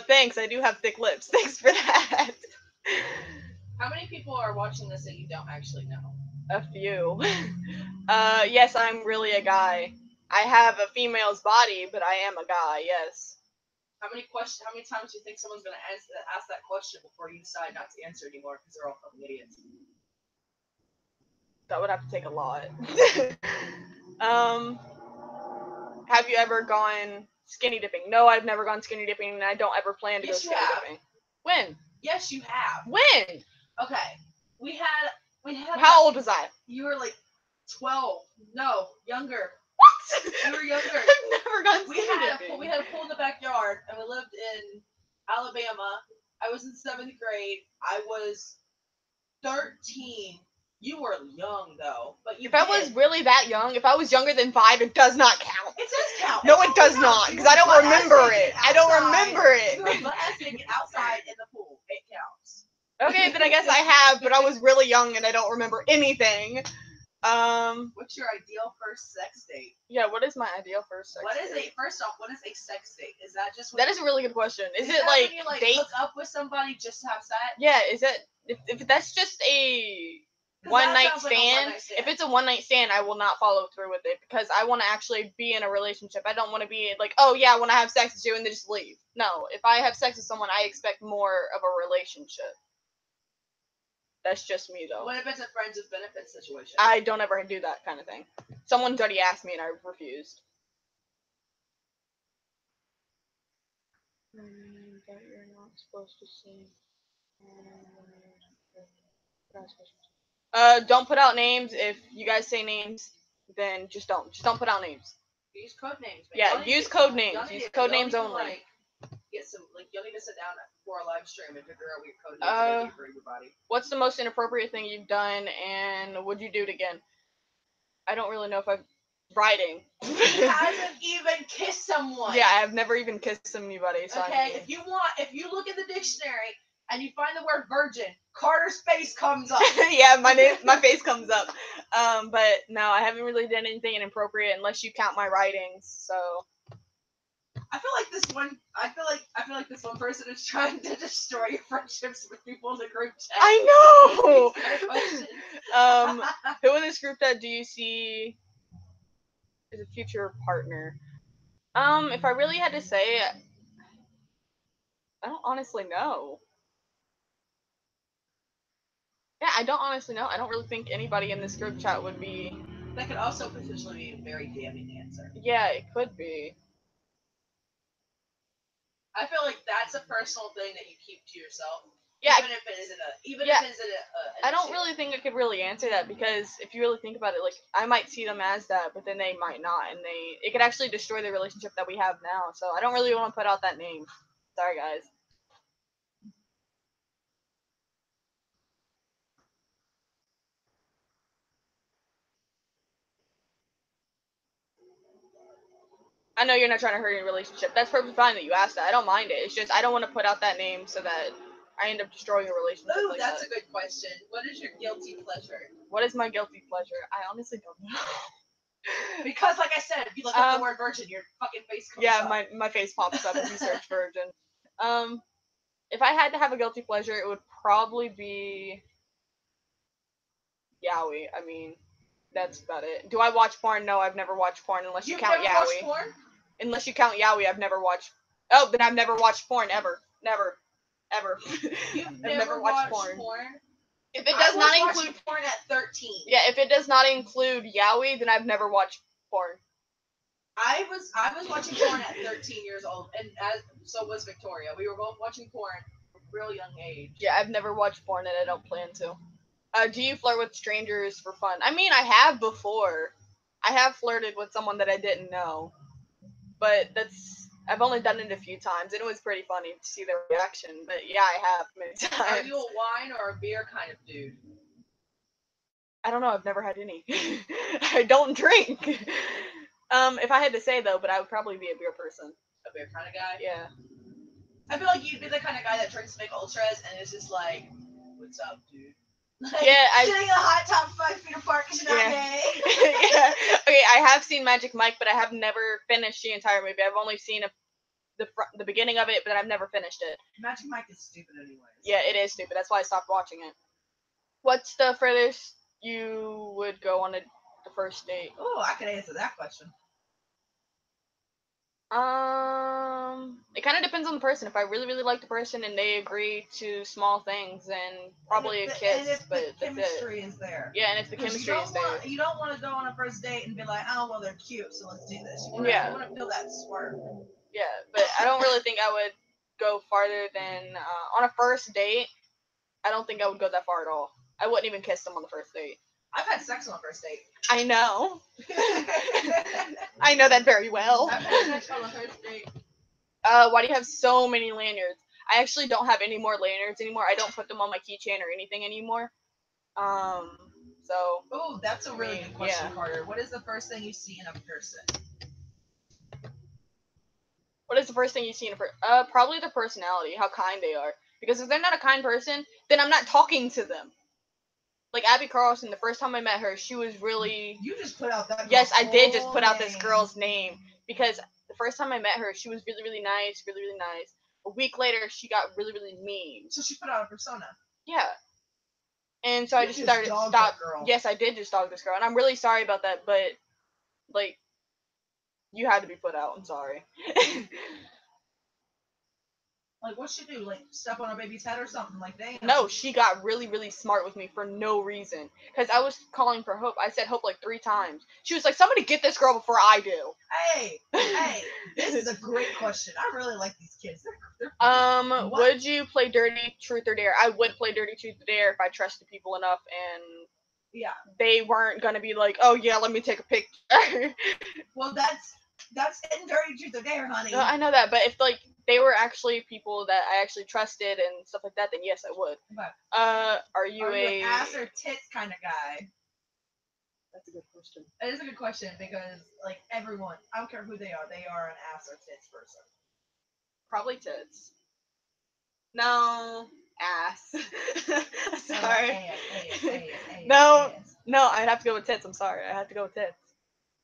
Thanks, I do have thick lips. Thanks for that. How many people are watching this that you don't actually know? A few. Yes, I'm really a guy. I have a female's body, but I am a guy, yes. How many times do you think someone's going to ask that question before you decide not to answer anymore because they're all fucking idiots? That would have to take a lot. Have you ever gone skinny dipping? No, I've never gone skinny dipping, and I don't ever plan to go skinny dipping. When? Yes, you have. When? Okay. We had How old was I? You were like 12. No, younger. What? You were younger. I've never gone skinny dipping. We had a pool in the backyard, and we lived in Alabama. I was in 7th grade. I was 13. You were young, though. But if I was really that young, if I was younger than 5, it does not count. It does count. No, it does not, because I don't remember it. I don't remember it. You were butt-ass naked outside in the pool. It counts. Okay, then I guess I have, but I was really young and I don't remember anything. What's your ideal first sex date? Yeah, what is my ideal first sex date? First off, what is a sex date? Is that just that is a really good question. Is it like when you date hook up with somebody just to have sex? Yeah, is it if that's just a one night stand? If it's a one night stand, I will not follow through with it because I want to actually be in a relationship. I don't want to be like, oh yeah, when I have sex with you and then just leave. No, if I have sex with someone, I expect more of a relationship. That's just me, though. What if it's a friends with benefits situation? I don't ever do that kind of thing. Someone's already asked me and I refused. That you're not supposed to say. Don't put out names. If you guys say names, then just don't. Just don't put out names. Use code names. Man. Yeah, use code names. Use code names only. You'll need to sit down for a live stream and figure out what your code names are gonna be for everybody. What's the most inappropriate thing you've done, and would you do it again? I don't really know if I've writing. You haven't even kissed someone. Yeah, I've never even kissed anybody. So okay, if you look in the dictionary and you find the word virgin, Carter's face comes up. Yeah, my face comes up. But no, I haven't really done anything inappropriate unless you count my writings. So. I feel like this one person is trying to destroy your friendships with people in the group chat. I know. Who in this group chat do you see as a future partner? If I really had to say, I don't honestly know. Yeah, I don't honestly know. I don't really think anybody in this group chat would be. That could also potentially be a very damning answer. Yeah, it could be. I feel like that's a personal thing that you keep to yourself. Yeah. Even if it isn't if it isn't I don't really think I could really answer that, because if you really think about it, like, I might see them as that, but then they might not, and it could actually destroy the relationship that we have now. So I don't really want to put out that name. Sorry, guys. I know you're not trying to hurt your relationship. That's perfectly fine that you asked that. I don't mind it. It's just I don't want to put out that name so that I end up destroying a relationship. Ooh, like that's that. a good question. What is your guilty pleasure? What is my guilty pleasure? I honestly don't know. Because, like I said, if you look up the word virgin, your fucking face comes up. Yeah, my face pops up if you search virgin. If I had to have a guilty pleasure, it would probably be yaoi. I mean, that's about it. Do I watch porn? No, I've never watched porn unless you count yaoi. Watched porn? Unless you count yaoi, I've never watched. Oh, then I've never watched porn ever. Never. Ever. You've never watched porn? If it does not include porn at 13. Yeah, if it does not include yaoi, then I've never watched porn. I was watching porn at 13 years old, and so was Victoria. We were both watching porn at a real young age. Yeah, I've never watched porn, and I don't plan to. Do you flirt with strangers for fun? I mean, I have before. I have flirted with someone that I didn't know, but I've only done it a few times, and it was pretty funny to see their reaction. But yeah, I have many times. Are you a wine or a beer kind of dude? I don't know. I've never had any. I don't drink. If I had to say though, but I would probably be a beer person. A beer kind of guy? Yeah. I feel like you'd be the kind of guy that drinks big ultras and is just like, "What's up, dude?" Like, yeah, sitting in a hot tub 5 feet apart because you're not gay. Yeah. Okay, I have seen Magic Mike, but I have never finished the entire movie. I've only seen the beginning of it, but I've never finished it. Magic Mike is stupid anyways. Yeah, it is stupid. That's why I stopped watching it. What's the furthest you would go on the first date? Oh, I could answer that question. It kind of depends on the person. If I really, really like the person and they agree to small things, then probably a kiss. And if but the chemistry is there. Yeah, and if the chemistry is there. You don't want to go on a first date and be like, oh, well, they're cute, so let's do this. You want to feel that spark. Yeah, but I don't really think I would go farther than on a first date. I don't think I would go that far at all. I wouldn't even kiss them on the first date. I've had sex on the first date. I know. I know that very well. I've had sex on the first date. Why do you have so many lanyards? I actually don't have any more lanyards anymore. I don't put them on my keychain or anything anymore. So. Oh, that's a really good question, Carter. What is the first thing you see in a person? What is the first thing you see in a person? Probably their personality, how kind they are. Because if they're not a kind person, then I'm not talking to them. Like Abby Carlson, the first time I met her, she was really. You just put out that. Yes, I did just put out this girl's name because the first time I met her, she was really, really nice, really, really nice. A week later, she got really, really mean. So she put out a persona. Yeah. And so I just started. Yes, I did just dog this girl, and I'm really sorry about that. But like, you had to be put out. I'm sorry. Like, what'd she do? Like, step on her baby's head or something? Like, damn. No, she got really, really smart with me for no reason. Because I was calling for Hope. I said Hope like 3 times. She was like, somebody get this girl before I do. Hey, this is a great question. I really like these kids. They're would you play Dirty Truth or Dare? I would play Dirty Truth or Dare if I trusted people enough and they weren't going to be like, oh yeah, let me take a picture. Well, that's in Dirty Truth or Dare, honey. I know that, but if like they were actually people that I actually trusted and stuff like that, then yes, I would. Okay. Are you an ass or tits kind of guy? That's a good question. It is a good question because, like, everyone, I don't care who they are an ass or tits person. Probably tits. No, ass. Sorry. No, I'd have to go with tits. I'm sorry. I have to go with tits.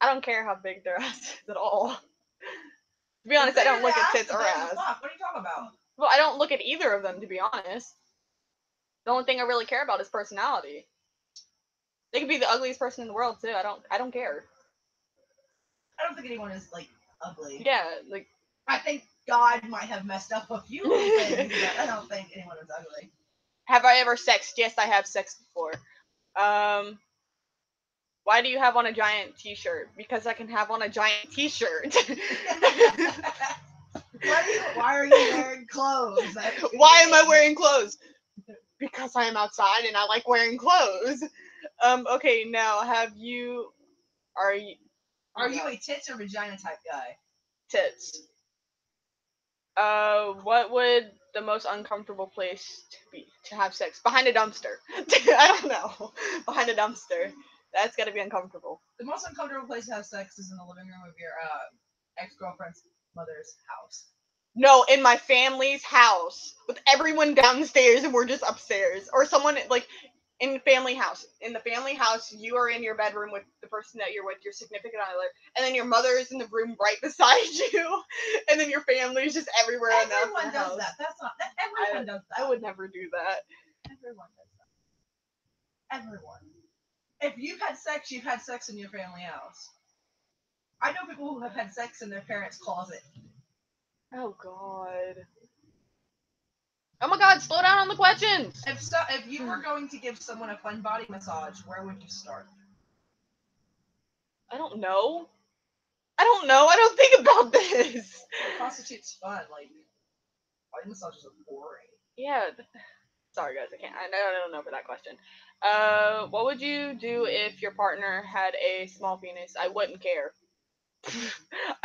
I don't care how big their ass is at all. To be honest, I don't look at tits or ass. What are you talking about? Well, I don't look at either of them, to be honest. The only thing I really care about is personality. They could be the ugliest person in the world too. I don't care. I don't think anyone is like ugly. Yeah, like I think God might have messed up a few things, but I don't think anyone is ugly. Have I ever sexed? Yes, I have sexed before. Why do you have on a giant t-shirt? Because I can have on a giant t-shirt. Why are you clothes. Why am I wearing clothes? Because I am outside and I like wearing clothes. Okay, now are you a tits or vagina type guy? Tits. What would the most uncomfortable place to have sex? Behind a dumpster. I don't know. Behind a dumpster. That's gotta be uncomfortable. The most uncomfortable place to have sex is in the living room of your ex-girlfriend's mother's house. No, in my family's house with everyone downstairs and we're just upstairs, or someone like in the family house. In the family house, you are in your bedroom with the person that you're with, your significant other, and then your mother is in the room right beside you, and then your family is just everywhere else in the Everyone does house. that. That's not. Everyone does that. I would never do that. Everyone does that. Everyone. If you've had sex, you've had sex in your family house. I know people who have had sex in their parents' closet. Oh God. Oh my God! Slow down on the questions. If you were going to give someone a fun body massage, where would you start? I don't know. I don't think about this. Prostitute's fun. Like, body massages are boring. Yeah. Sorry guys, I don't know for that question. What would you do if your partner had a small penis? I wouldn't care.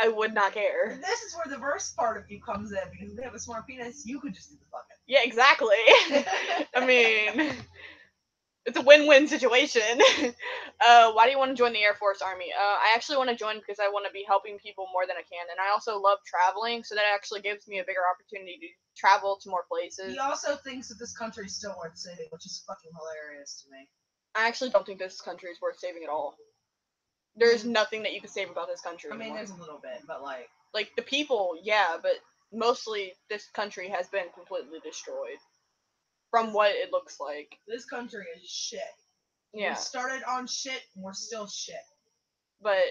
I would not care. This is where the verse part of you comes in, because if they have a small penis, you could just do the fucking. Yeah, exactly. I mean, it's a win-win situation. Why do you want to join the Air Force Army? I actually want to join because I want to be helping people more than I can, and I also love traveling, so that actually gives me a bigger opportunity to travel to more places. He also thinks that this country is still worth saving, which is fucking hilarious to me. I actually don't think this country is worth saving at all. There's nothing that you can save about this country anymore. I mean, there's a little bit, but like the people, yeah, but mostly this country has been completely destroyed. From what it looks like. This country is shit. Yeah. We started on shit, and we're still shit. But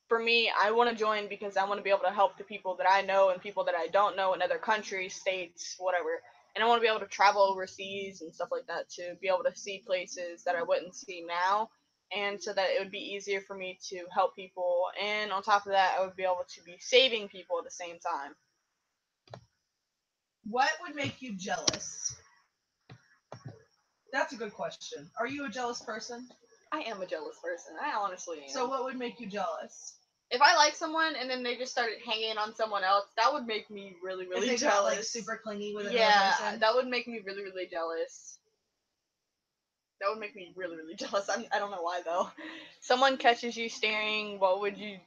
for me, I want to join because I want to be able to help the people that I know and people that I don't know in other countries, states, whatever. And I want to be able to travel overseas and stuff like that to be able to see places that I wouldn't see now. And so that it would be easier for me to help people. And on top of that, I would be able to be saving people at the same time. What would make you jealous? That's a good question. Are you a jealous person? I am a jealous person. I honestly am. So what would make you jealous? If I like someone and then they just started hanging on someone else, that would make me really, really if they jealous. Got, like, super clingy with another person? Yeah, that would make me really, really jealous. That would make me really, really jealous. I don't know why though. Someone catches you staring. What would you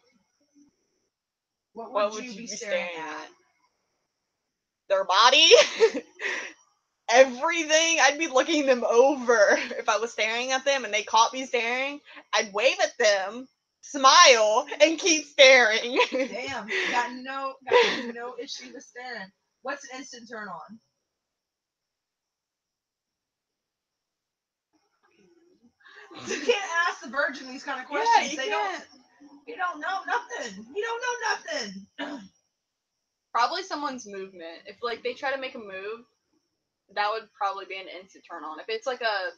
be staring at? Their body. Everything. I'd be looking them over if I was staring at them and they caught me staring. I'd wave at them, smile, and keep staring. Damn, got no issue with staring. What's an instant turn on? You can't ask the virgin these kind of questions. Yeah, you don't know nothing. You don't know nothing. Probably someone's movement. If like they try to make a move, that would probably be an instant turn on. If it's like a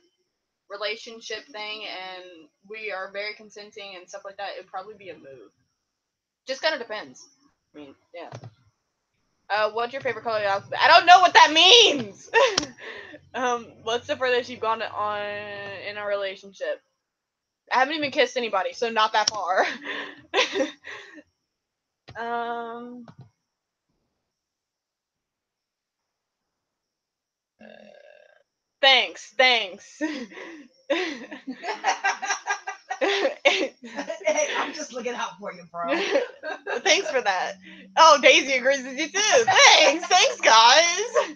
relationship thing and we are very consenting and stuff like that, it'd probably be a move. Just kind of depends. I mean, yeah. What's your favorite color alphabet? I don't know what that means. What's the furthest you've gone on in a relationship? I haven't even kissed anybody, so not that far. Thanks. Hey, I'm just looking out for you, bro. Thanks for that. Oh, Daisy agrees with you too. Thanks, guys.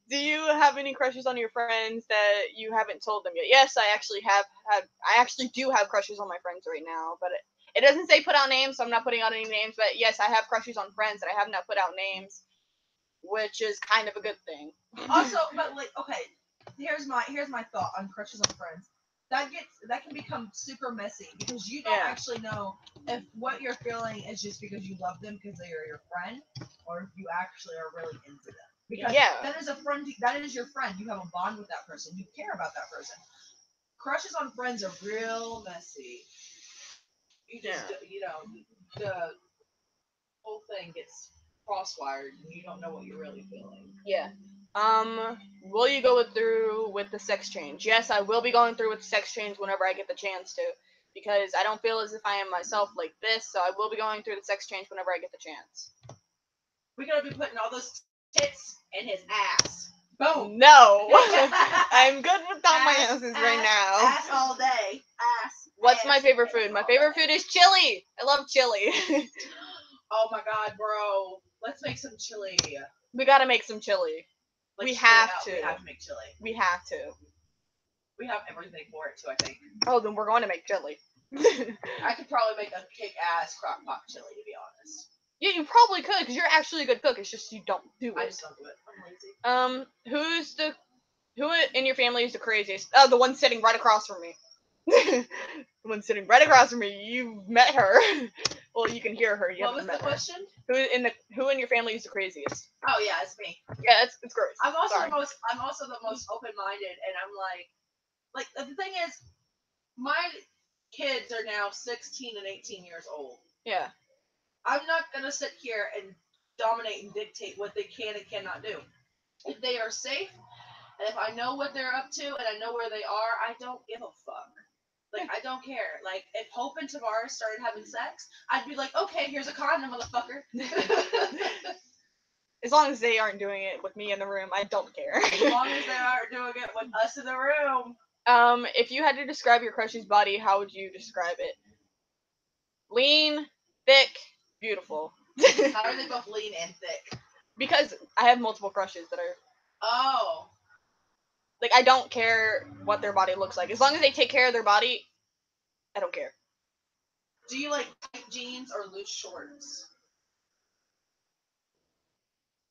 Do you have any crushes on your friends that you haven't told them yet? Yes, I actually do have crushes on my friends right now, but it doesn't say put out names, so I'm not putting out any names. But yes, I have crushes on friends that I have not put out names, which is kind of a good thing. Also, but like, okay, here's my thought on crushes on friends. That can become super messy because you don't actually know if what you're feeling is just because you love them because they are your friend, or if you actually are really into them. Because that is a friend. That is your friend. You have a bond with that person. You care about that person. Crushes on friends are real messy. You just the whole thing gets crosswired and you don't know what you're really feeling. Yeah. Will you go through with the sex change? Yes, I will be going through with the sex change whenever I get the chance to, because I don't feel as if I am myself like this. So I will be going through the sex change whenever I get the chance. We're gonna be putting all those tits in his ass. Boom. No, I'm good with all my asses right now. Ass all day. Ass. What's my favorite food? My favorite food is chili. I love chili. Oh my god, bro. Let's make some chili. We gotta make some chili. We have to. We have to make chili. We have to. We have everything for it too, I think. Oh, then we're going to make chili. I could probably make a kick-ass crock pot chili, to be honest. Yeah, you probably could, because you're actually a good cook. It's just you don't do it. I just don't do it. I'm lazy. Who in your family is the craziest? Oh, the one sitting right across from me. The one sitting right across from me. You've met her. Well, you can hear her. You what was the question? Who in your family is the craziest? Oh yeah, it's me. Yeah, it's gross. I'm also the most open-minded, and I'm like the thing is, my kids are now 16 and 18 years old. Yeah. I'm not gonna sit here and dominate and dictate what they can and cannot do. If they are safe, and if I know what they're up to, and I know where they are, I don't give a fuck. Like, I don't care. Like, if Hope and Tavares started having sex, I'd be like, okay, here's a condom, motherfucker. As long as they aren't doing it with me in the room, I don't care. As long as they aren't doing it with us in the room. If you had to describe your crush's body, how would you describe it? Lean, thick, beautiful. How are they both lean and thick? Because I have multiple crushes that are... Oh. Like, I don't care what their body looks like. As long as they take care of their body, I don't care. Do you like tight jeans or loose shorts?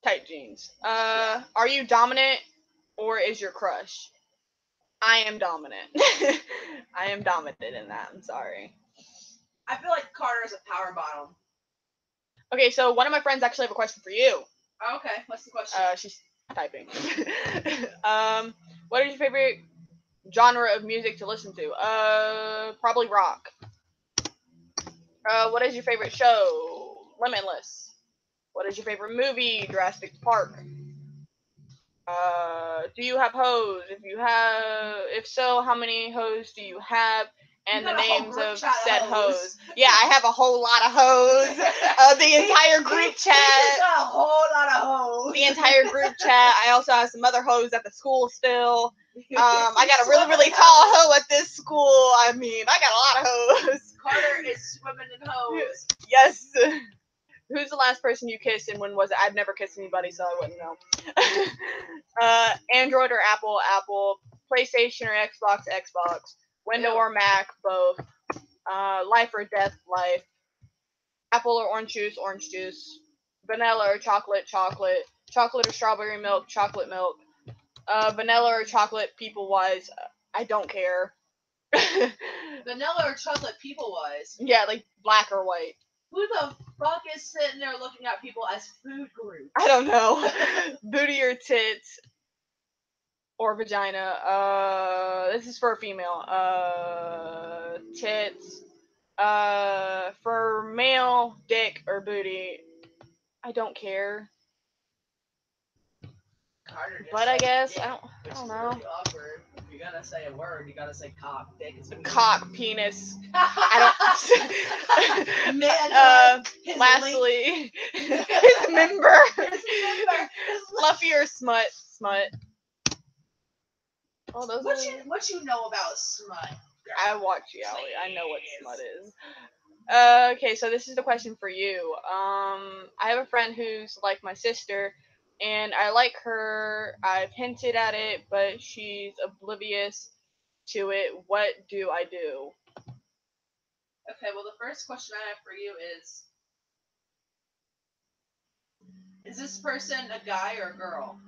Tight jeans. Yeah. Are you dominant, or is your crush? I am dominant. I am dominant in that. I'm sorry. I feel like Carter is a power bottom. Okay, so one of my friends actually have a question for you. Oh, okay, what's the question? She's typing. What is your favorite genre of music to listen to? Probably rock. What is your favorite show? Limitless. What is your favorite movie? Jurassic Park. Do you have hoes? If so, how many hoes do you have? And the names of said hoes. Yeah, I have a whole lot of hoes. The entire group chat. A whole lot of hoes. The entire group chat. I also have some other hoes at the school still. I got a really, really tall hoe at this school. I mean, I got a lot of hoes. Carter is swimming in hoes. Yes. Who's the last person you kissed, and when was it? I've never kissed anybody, so I wouldn't know. Android or Apple? Apple. PlayStation or Xbox? Xbox. Window or Mac? Both. Life or death? Life. Apple or orange juice? Orange juice. Vanilla or chocolate? Chocolate. Chocolate or strawberry milk? Chocolate milk. Vanilla or chocolate? People-wise, I don't care. Vanilla or chocolate people-wise? Yeah, like black or white. Who the fuck is sitting there looking at people as food groups? I don't know. Booty or tits or vagina. This is for a female. Tits. For male, dick or booty. I don't care. Carter but I guess I don't know. Really awkward. If you're gonna say a word, you gotta say cock, dick. Cock, penis. I don't. Man. Lastly, his member. Fluffy or smut? Smut. Oh, those what you know about smut? I watch Yaoi. I know what smut is. Okay, so this is the question for you. I have a friend who's like my sister, and I like her. I've hinted at it, but she's oblivious to it. What do I do? Okay, well, the first question I have for you is this person a guy or a girl?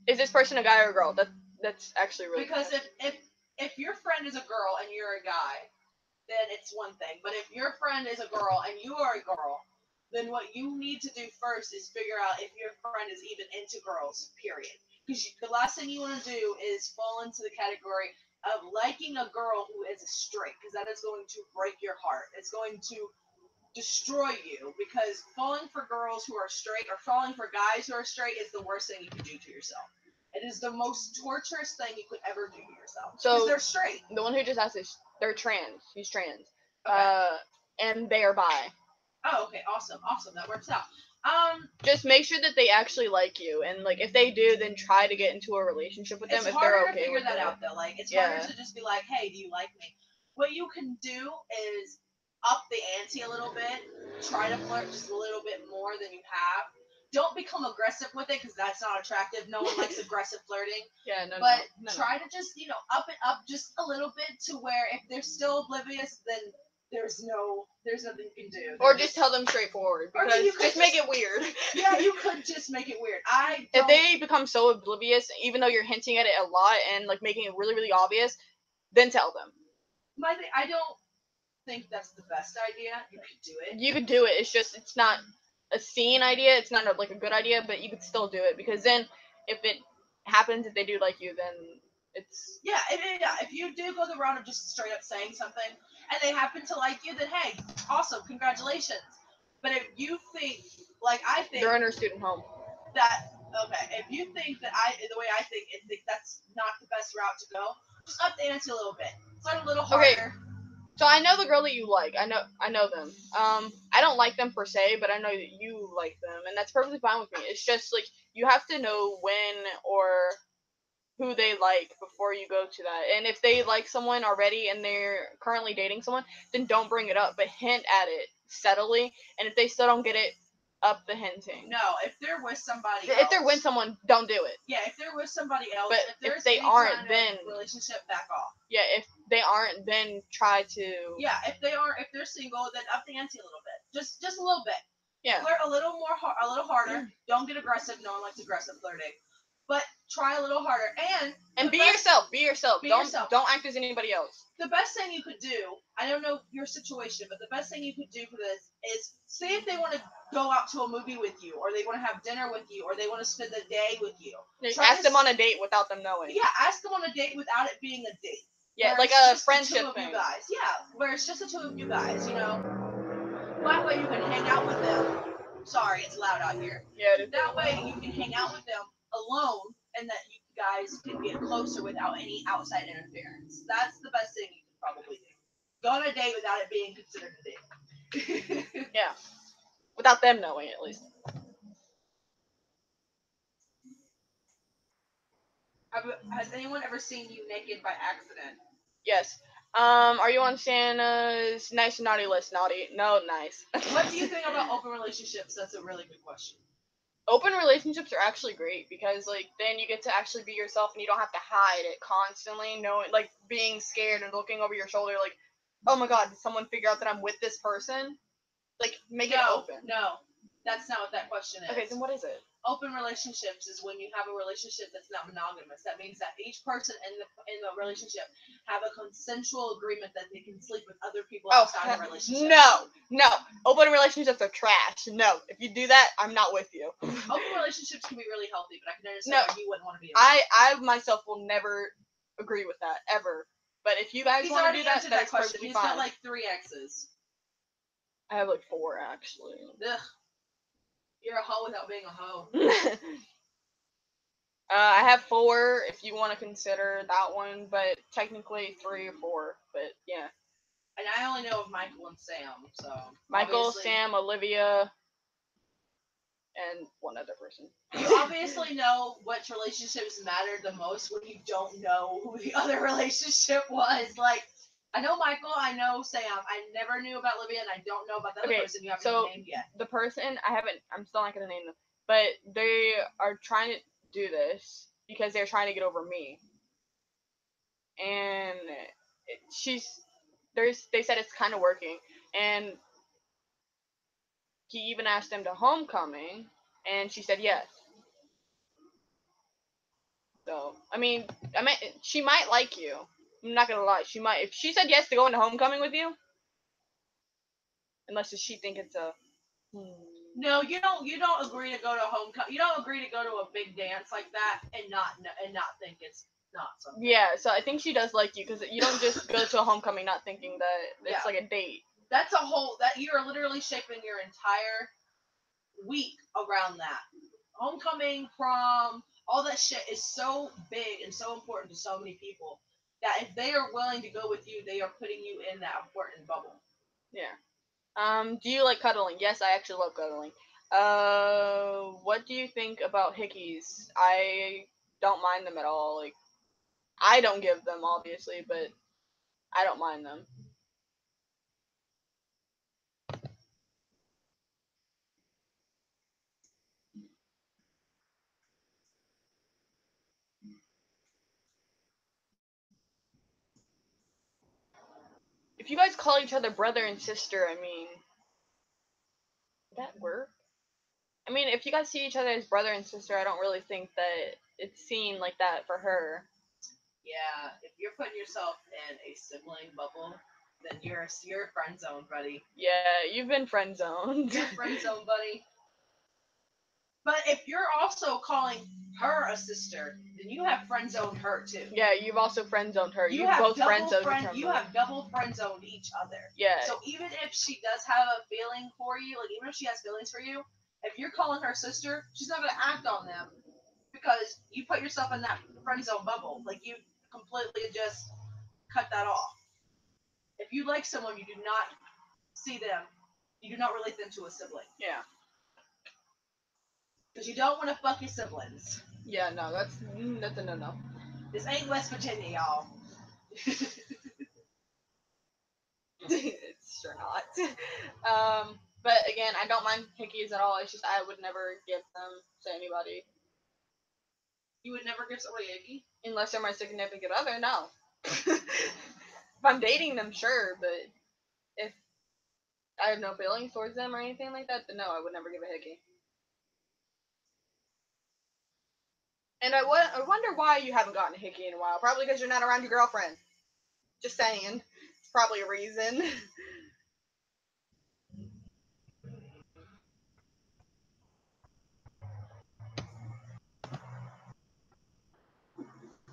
Is this person a guy or a girl? That's actually really because if your friend is a girl and you're a guy, then it's one thing. But if your friend is a girl and you are a girl, then what you need to do first is figure out if your friend is even into girls, period. Because the last thing you want to do is fall into the category of liking a girl who is straight, because that is going to break your heart. It's going to destroy you, because falling for girls who are straight or falling for guys who are straight is the worst thing you can do to yourself. It is the most torturous thing you could ever do to yourself. Because they're straight. The one who just asked is, they're trans. He's trans. Okay. And they are bi. Oh, okay, awesome, that works out. Just make sure that they actually like you, and like if they do, then try to get into a relationship with them if they're okay with it. It's harder to figure that out though. Like it's harder to just be like, hey, do you like me? What you can do is up the ante a little bit. Try to flirt just a little bit more than you have. Don't become aggressive with it because that's not attractive. No one likes aggressive flirting. Yeah, no. But try to just up it up just a little bit to where if they're still oblivious, then there's nothing you can do. Or just tell them straightforward. Because just make it weird. Yeah, you could just make it weird. If they become so oblivious, even though you're hinting at it a lot and like making it really, really obvious, then tell them. I don't think that's the best idea. You could do it. You could do it. It's just it's not a scene idea. It's not a good idea, but you could still do it because then if it happens, if they do like you, then it's if you do go the route of just straight up saying something and they happen to like you, then hey, awesome, congratulations. But if you think I think they're in her student home. If you think that the way I think that's not the best route to go, just up the ante a little bit. Start a little harder. Okay. So I know the girl that you like. I know them. I don't like them per se, but I know that you like them, and that's perfectly fine with me. It's just like you have to know when or who they like before you go to that. And if they like someone already and they're currently dating someone, then don't bring it up, but hint at it subtly. And if they still don't get it, up the hinting. No, if they're with somebody else. If they're with someone, don't do it. Yeah, if they're with somebody else. But if they aren't, then relationship, back off. Yeah, if they aren't, then try to. Yeah, if they're single, then up the ante a little bit. Just a little bit. Yeah. Flirt a little harder. Don't get aggressive. No one likes aggressive flirting. But try a little harder and be yourself. Be yourself. Don't act as anybody else. The best thing you could do, I don't know your situation, but the best thing you could do for this is see if they want to go out to a movie with you, or they want to have dinner with you, or they want to spend the day with you. Ask them on a date without them knowing. Yeah, ask them on a date without it being a date. Yeah, like a friendship thing. Guys. Yeah, where it's just the two of you guys, That way you can hang out with them. Sorry, it's loud out here. Yeah. That way you can hang out with them alone, and that you guys can get closer without any outside interference. That's the best thing you can probably do. Go on a date without it being considered a date. Yeah. Without them knowing, at least. Has anyone ever seen you naked by accident? Yes. Are you on Shanna's nice and naughty list? Naughty? No, nice. What do you think about open relationships? That's a really good question. Open relationships are actually great because, then you get to actually be yourself and you don't have to hide it constantly, being scared and looking over your shoulder, oh my god, did someone figure out that I'm with this person? Make it open. No, that's not what that question is. Okay, then what is it? Open relationships is when you have a relationship that's not monogamous. That means that each person in the relationship have a consensual agreement that they can sleep with other people outside the relationship. No. Open relationships are trash. No. If you do that, I'm not with you. Open relationships can be really healthy, but I can understand why you wouldn't want to be. I myself will never agree with that, ever. But if you guys want to do that, that's perfectly fine. He's got 3 exes. I have 4 actually. Ugh. You're a hoe without being a hoe. I have 4 if you want to consider that one, but technically 3 or 4. But yeah. And I only know of Michael and Sam, so. Michael, Sam, Olivia, and one other person. You obviously know which relationships matter the most when you don't know who the other relationship was. I know Michael, I know Sam. I never knew about Olivia, and I don't know about the other person you haven't even named yet. The person, I'm still not going to name them, but they are trying to do this because they're trying to get over me. And they said it's kind of working, and he even asked them to homecoming, and she said yes. So, she might like you. I'm not gonna lie, she might. If she said yes to going to homecoming with you, unless she think it's a. No, you don't agree to go to homecoming. You don't agree to go to a big dance like that and not think it's not something. Yeah, so I think she does like you because you don't just go to a homecoming not thinking that it's like a date. That's a whole, that you're literally shaping your entire week around that. Homecoming, prom, all that shit is so big and so important to so many people that if they are willing to go with you, they are putting you in that important bubble. Yeah. Do you like cuddling? Yes, I actually love cuddling. What do you think about hickeys? I don't mind them at all. Like, I don't give them, obviously, but I don't mind them. If you guys call each other brother and sister, I mean, would that work? I mean, if you guys see each other as brother and sister, I don't really think that it's seen like that for her. Yeah, if you're putting yourself in a sibling bubble, then you're friend zoned, buddy. Yeah, you've been friend zoned. You're friend zoned, buddy. But if you're also calling her a sister, then you have friend zoned her too. Yeah, you've also friend zoned her. You have both friend zoned each other. You have double friend zoned each other. Yeah. So even if she does have a feeling for you, like even if she has feelings for you, if you're calling her sister, she's not gonna act on them because you put yourself in that friend zone bubble. Like you completely just cut that off. If you like someone, you do not see them. You do not relate them to a sibling. Yeah. Because you don't want to fuck your siblings. Yeah, no, that's a no-no. This ain't West Virginia, y'all. It's sure not. But again, I don't mind hickeys at all. It's just I would never give them to anybody. You would never give somebody a hickey? Unless they're my significant other, no. If I'm dating them, sure, but if I have no feelings towards them or anything like that, then no, I would never give a hickey. And I wonder why you haven't gotten a hickey in a while. Probably because you're not around your girlfriend. Just saying. It's probably a reason.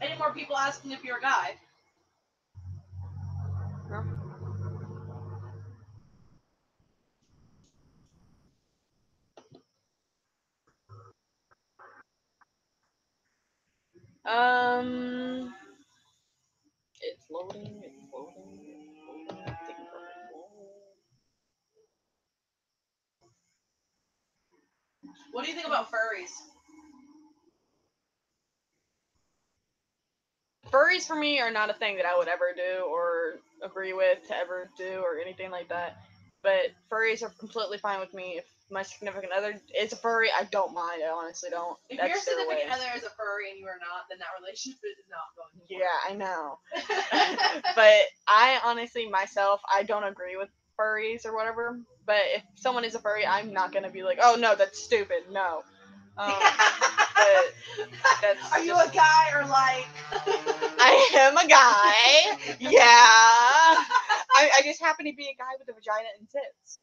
Any more people asking if you're a guy? No. It's loading. It's loading. It's loading. It's taking forever. What do you think about furries? Furries for me are not a thing that I would ever do or agree with to ever do or anything like that. But furries are completely fine with me. If my significant other is a furry, I don't mind. I honestly don't. If your significant other is a furry and you are not, then that relationship is not going to work. Yeah, I know. But I honestly, myself, I don't agree with furries or whatever. But if someone is a furry, I'm not going to be like, oh, no, that's stupid. No. But that's are you a guy or like? I am a guy. Yeah. I just happen to be a guy with a vagina and tits.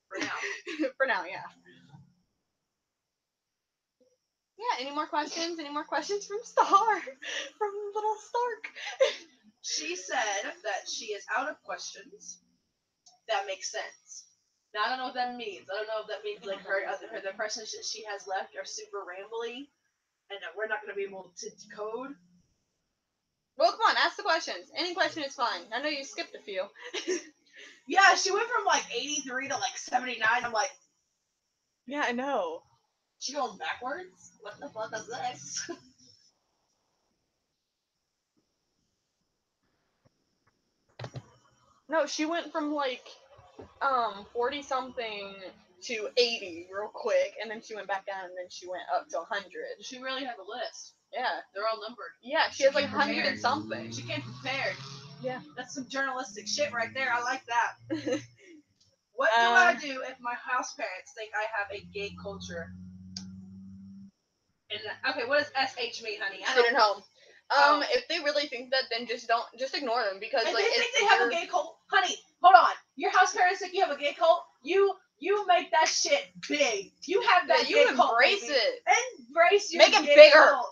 For now. For now, yeah. Yeah, any more questions? Any more questions from Star? From little Stark? She said that she is out of questions. That makes sense. Now, I don't know what that means. I don't know if that means like her the questions that she has left are super rambly, and that we're not going to be able to decode. Well, come on, ask the questions. Any question is fine. I know you skipped a few. Yeah, she went from like 83 to like 79. I'm like, yeah, I know. She going backwards? What the fuck is this? No, she went from like 40 something to 80 real quick, and then she went back down, and then she went up to 100. She really had a list. Yeah. They're all numbered. Yeah, she has like 100 and something. She came prepared. Yeah. That's some journalistic shit right there. I like that. What do I do if my house parents think I have a gay culture? And okay, what does SH mean, honey? Sit at home. If they really think that, then just ignore them because if like they think they have a gay cult, honey, hold on. Your house parents think you have a gay cult. You make that shit big. You have that. You gay cult, embrace baby. it. Embrace your. Make it gay bigger. Cult.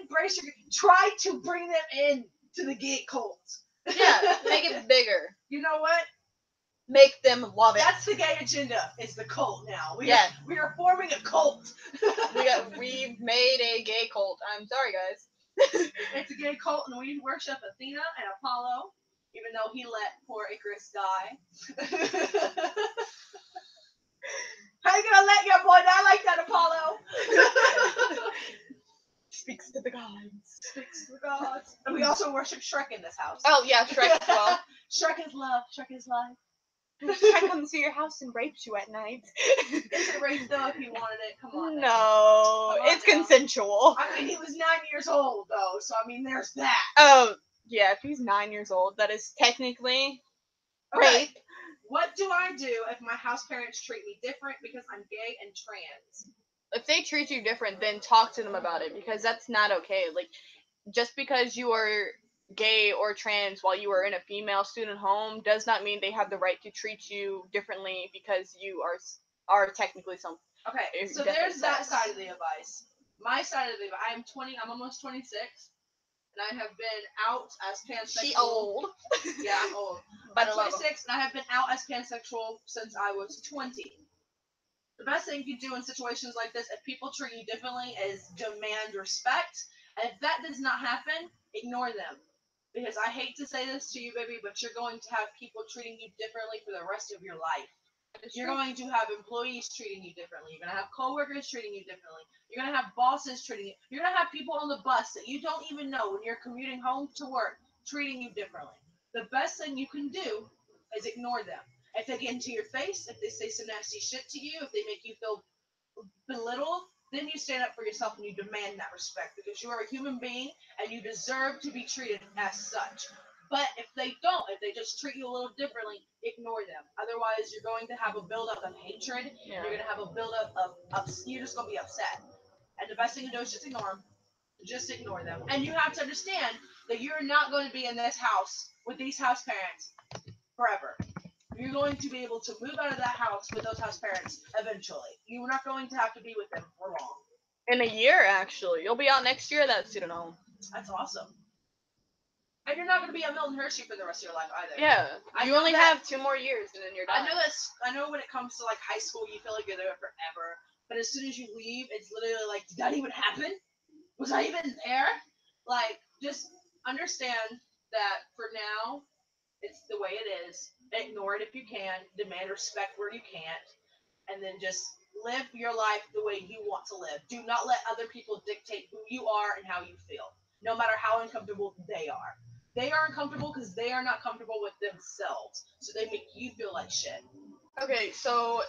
Embrace your. Try to bring them in to the gay cult. Yeah, make it bigger. You know what? make them love it. That's the gay agenda. It's the cult now. We are forming a cult. We've made a gay cult. I'm sorry, guys. It's a gay cult, and we worship Athena and Apollo, even though he let poor Icarus die. How you gonna let your boy die like that, Apollo? Speaks to the gods. Speaks to the gods. And we also worship Shrek in this house. Oh yeah, Shrek as well. Shrek is love. Shrek is life. Shrek comes to your house and rapes you at night. Is it rape though if he wanted it? Come on. No, it's consensual. I mean, he was 9 years old though, so I mean, there's that. Oh yeah, if he's 9 years old, that is technically rape. What do I do if my house parents treat me different because I'm gay and trans? If they treat you different, then talk to them about it, because that's not okay. Like, just because you are gay or trans while you are in a female student home does not mean they have the right to treat you differently because you are technically some. Okay, so there's that side of the advice. My side of the advice. I'm 20. I'm almost 26, and I have been out as pansexual. She old. Yeah, I'm old. But I'm 26, and I have been out as pansexual since I was 20. The best thing you can do in situations like this, if people treat you differently, is demand respect. And if that does not happen, ignore them. Because I hate to say this to you, baby, but you're going to have people treating you differently for the rest of your life. You're going to have employees treating you differently. You're going to have coworkers treating you differently. You're going to have bosses treating you. You're going to have people on the bus that you don't even know when you're commuting home to work treating you differently. The best thing you can do is ignore them. If they get into your face, if they say some nasty shit to you, if they make you feel belittled, then you stand up for yourself and you demand that respect, because you are a human being and you deserve to be treated as such. But if they don't, if they just treat you a little differently, ignore them. Otherwise, you're going to have a buildup of hatred. Yeah. You're going to have a buildup of you're just going to be upset. And the best thing to do is just ignore them. Just ignore them. And you have to understand that you're not going to be in this house with these house parents forever. You're going to be able to move out of that house with those house parents eventually. You're not going to have to be with them for long. In a year, actually. You'll be out next year of that student home. That's awesome. And you're not going to be at Milton Hershey for the rest of your life either. Yeah. You only have 2 more years and then you're done. I know when it comes to like high school, you feel like you're there forever. But as soon as you leave, it's literally like, did that even happen? Was I even there? Like, just understand that for now, it's the way it is. Ignore it if you can. Demand respect where you can't. And then just live your life the way you want to live. Do not let other people dictate who you are and how you feel, no matter how uncomfortable they are. They are uncomfortable because they are not comfortable with themselves. So they make you feel like shit. Okay, so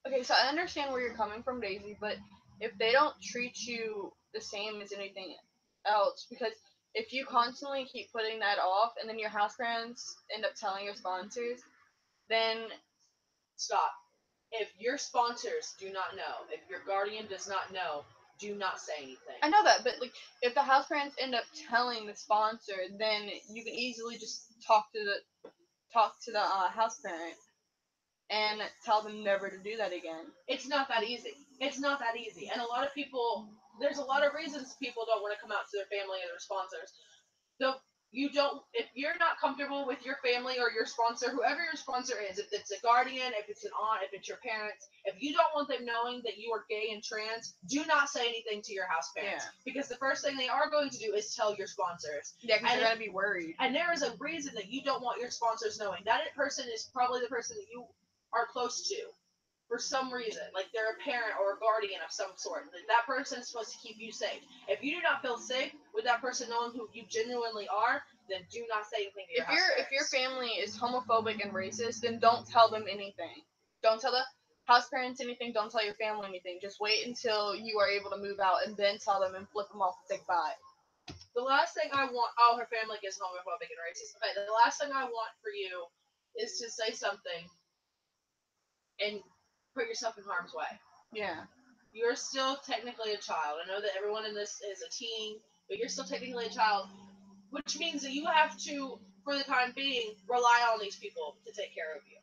I understand where you're coming from, Daisy, but if they don't treat you the same as anything else, because if you constantly keep putting that off and then your house parents end up telling your sponsors, then stop. If your sponsors do not know, if your guardian does not know, do not say anything. I know that, but like, if the house parents end up telling the sponsor, then you can easily just talk to the house parent and tell them never to do that again. It's not that easy. It's not that easy. And a lot of people, there's a lot of reasons people don't want to come out to their family or their sponsors. If you're not comfortable with your family or your sponsor, whoever your sponsor is, if it's a guardian, if it's an aunt, if it's your parents, if you don't want them knowing that you are gay and trans, do not say anything to your house parents. Yeah. Because the first thing they are going to do is tell your sponsors. Yeah, because they're going to be worried. And there is a reason that you don't want your sponsors knowing. That person is probably the person that you are close to. For some reason, like they're a parent or a guardian of some sort. That person is supposed to keep you safe. If you do not feel safe with that person knowing who you genuinely are, then do not say anything to your house parents. If your family is homophobic and racist, then don't tell them anything. Don't tell the house parents anything. Don't tell your family anything. Just wait until you are able to move out and then tell them and flip them off and say bye. The last thing I want, her family is homophobic and racist. Okay, the last thing I want for you is to say something and put yourself in harm's way. Yeah. You're still technically a child. I know that everyone in this is a teen, but you're still technically a child, which means that you have to, for the time being, rely on these people to take care of you.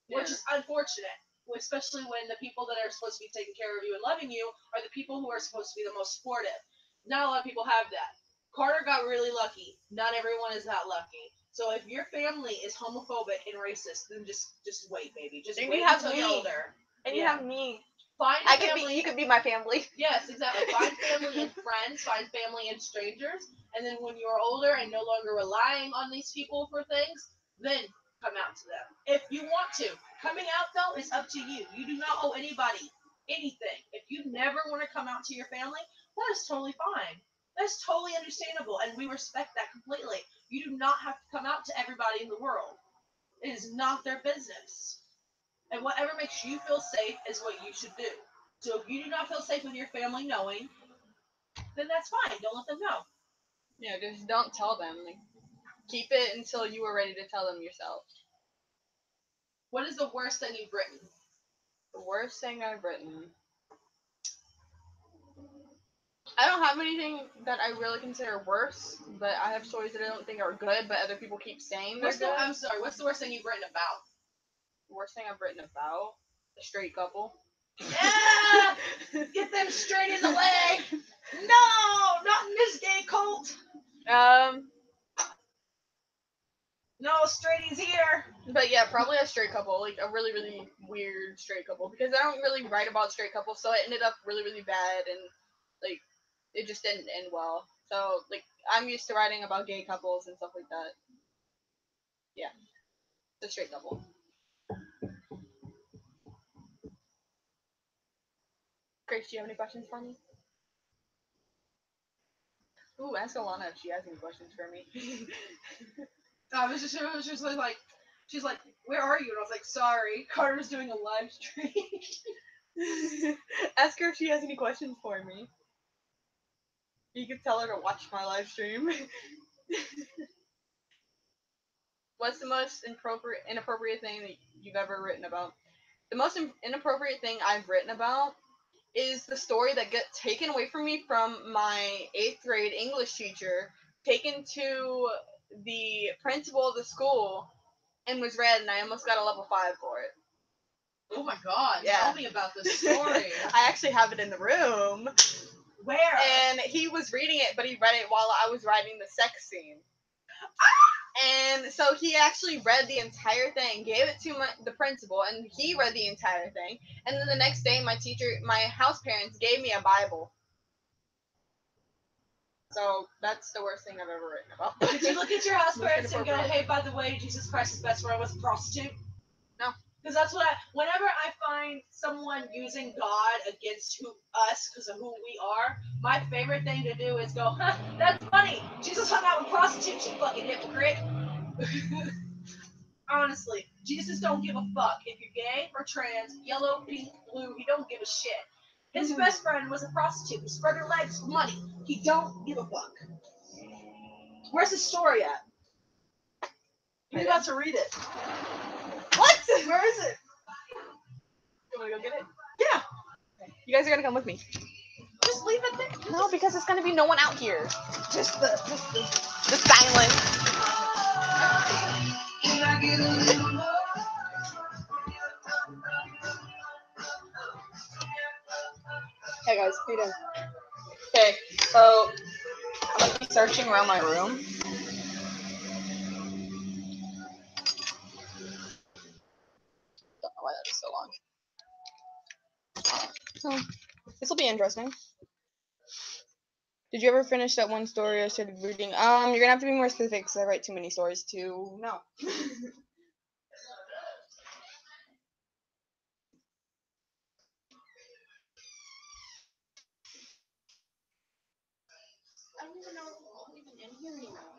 Yeah. Which is unfortunate, especially when the people that are supposed to be taking care of you and loving you are the people who are supposed to be the most supportive. Not a lot of people have that. Carter got really lucky. Not everyone is that lucky. So if your family is homophobic and racist, then just wait, baby. Just and wait you have until me. you're older. And you have me. Find I could be. You could be my family. Yes, exactly. Find family and friends. Find family and strangers. And then when you're older and no longer relying on these people for things, then come out to them if you want to. Coming out though is up to you. You do not owe anybody anything. If you never want to come out to your family, that is totally fine. That's totally understandable, and we respect that completely. You do not have to come out to everybody in the world. It is not their business. And whatever makes you feel safe is what you should do. So if you do not feel safe with your family knowing, then that's fine. Don't let them know. Yeah, just don't tell them. Like, keep it until you are ready to tell them yourself. What is the worst thing you've written? The worst thing I've written. I don't have anything that I really consider worse, but I have stories that I don't think are good, but other people keep saying they're good. I'm sorry. What's the worst thing you've written about? The worst thing I've written about? A straight couple. Yeah! Get them straight in the leg! No! Not in this gay cult! No straighties here! But yeah, probably a straight couple. Like, a really, really weird straight couple. Because I don't really write about straight couples, so it ended up really, really bad, and, like, it just didn't end well. So, like, I'm used to writing about gay couples and stuff like that. Yeah. It's a straight couple. Grace, do you have any questions for me? Ooh, ask Alana if she has any questions for me. I was just like, she's like, where are you? And I was like, sorry, Carter's doing a live stream. Ask her if she has any questions for me. You could tell her to watch my live stream. What's the most inappropriate thing that you've ever written about? The most inappropriate thing I've written about is the story that got taken away from me from my 8th grade English teacher, taken to the principal of the school, and was read, and I almost got a level 5 for it. Oh my god, yeah. Tell me about this story. I actually have it in the room. Where? And he was reading it, but he read it while I was writing the sex scene. And so he actually read the entire thing, gave it to the principal, and he read the entire thing. And then the next day, my house parents gave me a Bible. So that's the worst thing I've ever written about. Did you look at your house parents and go, hey, by the way, Jesus Christ's best friend was a prostitute? No. Because that's what whenever I find someone using God against us because of who we are, my favorite thing to do is go, huh, that's funny. Jesus hung out with prostitutes, you fucking hypocrite. Honestly, Jesus don't give a fuck if you're gay or trans, yellow, pink, blue, he don't give a shit. His best friend was a prostitute who spread her legs for money. He don't give a fuck. Where's the story at? You're about to read it. What? Where is it? You wanna go get it? Yeah. You guys are gonna come with me. Just leave it there. No, because it's gonna be no one out here. Just the silence. Hey guys, feed in. Okay, so I'm gonna be searching around my room. Don't know why that is so long. So this will be interesting. Did you ever finish that one story I started reading? You're gonna have to be more specific because I write too many stories to know. I don't even know if I'm even in here anymore.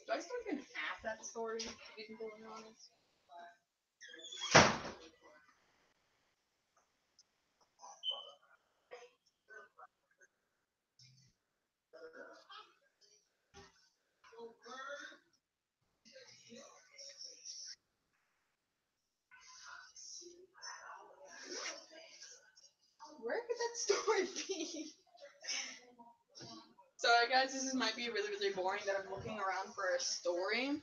Do I still even have that story, to be completely honest? Where could that story be? Sorry guys, this might be really, really boring that I'm looking around for a story.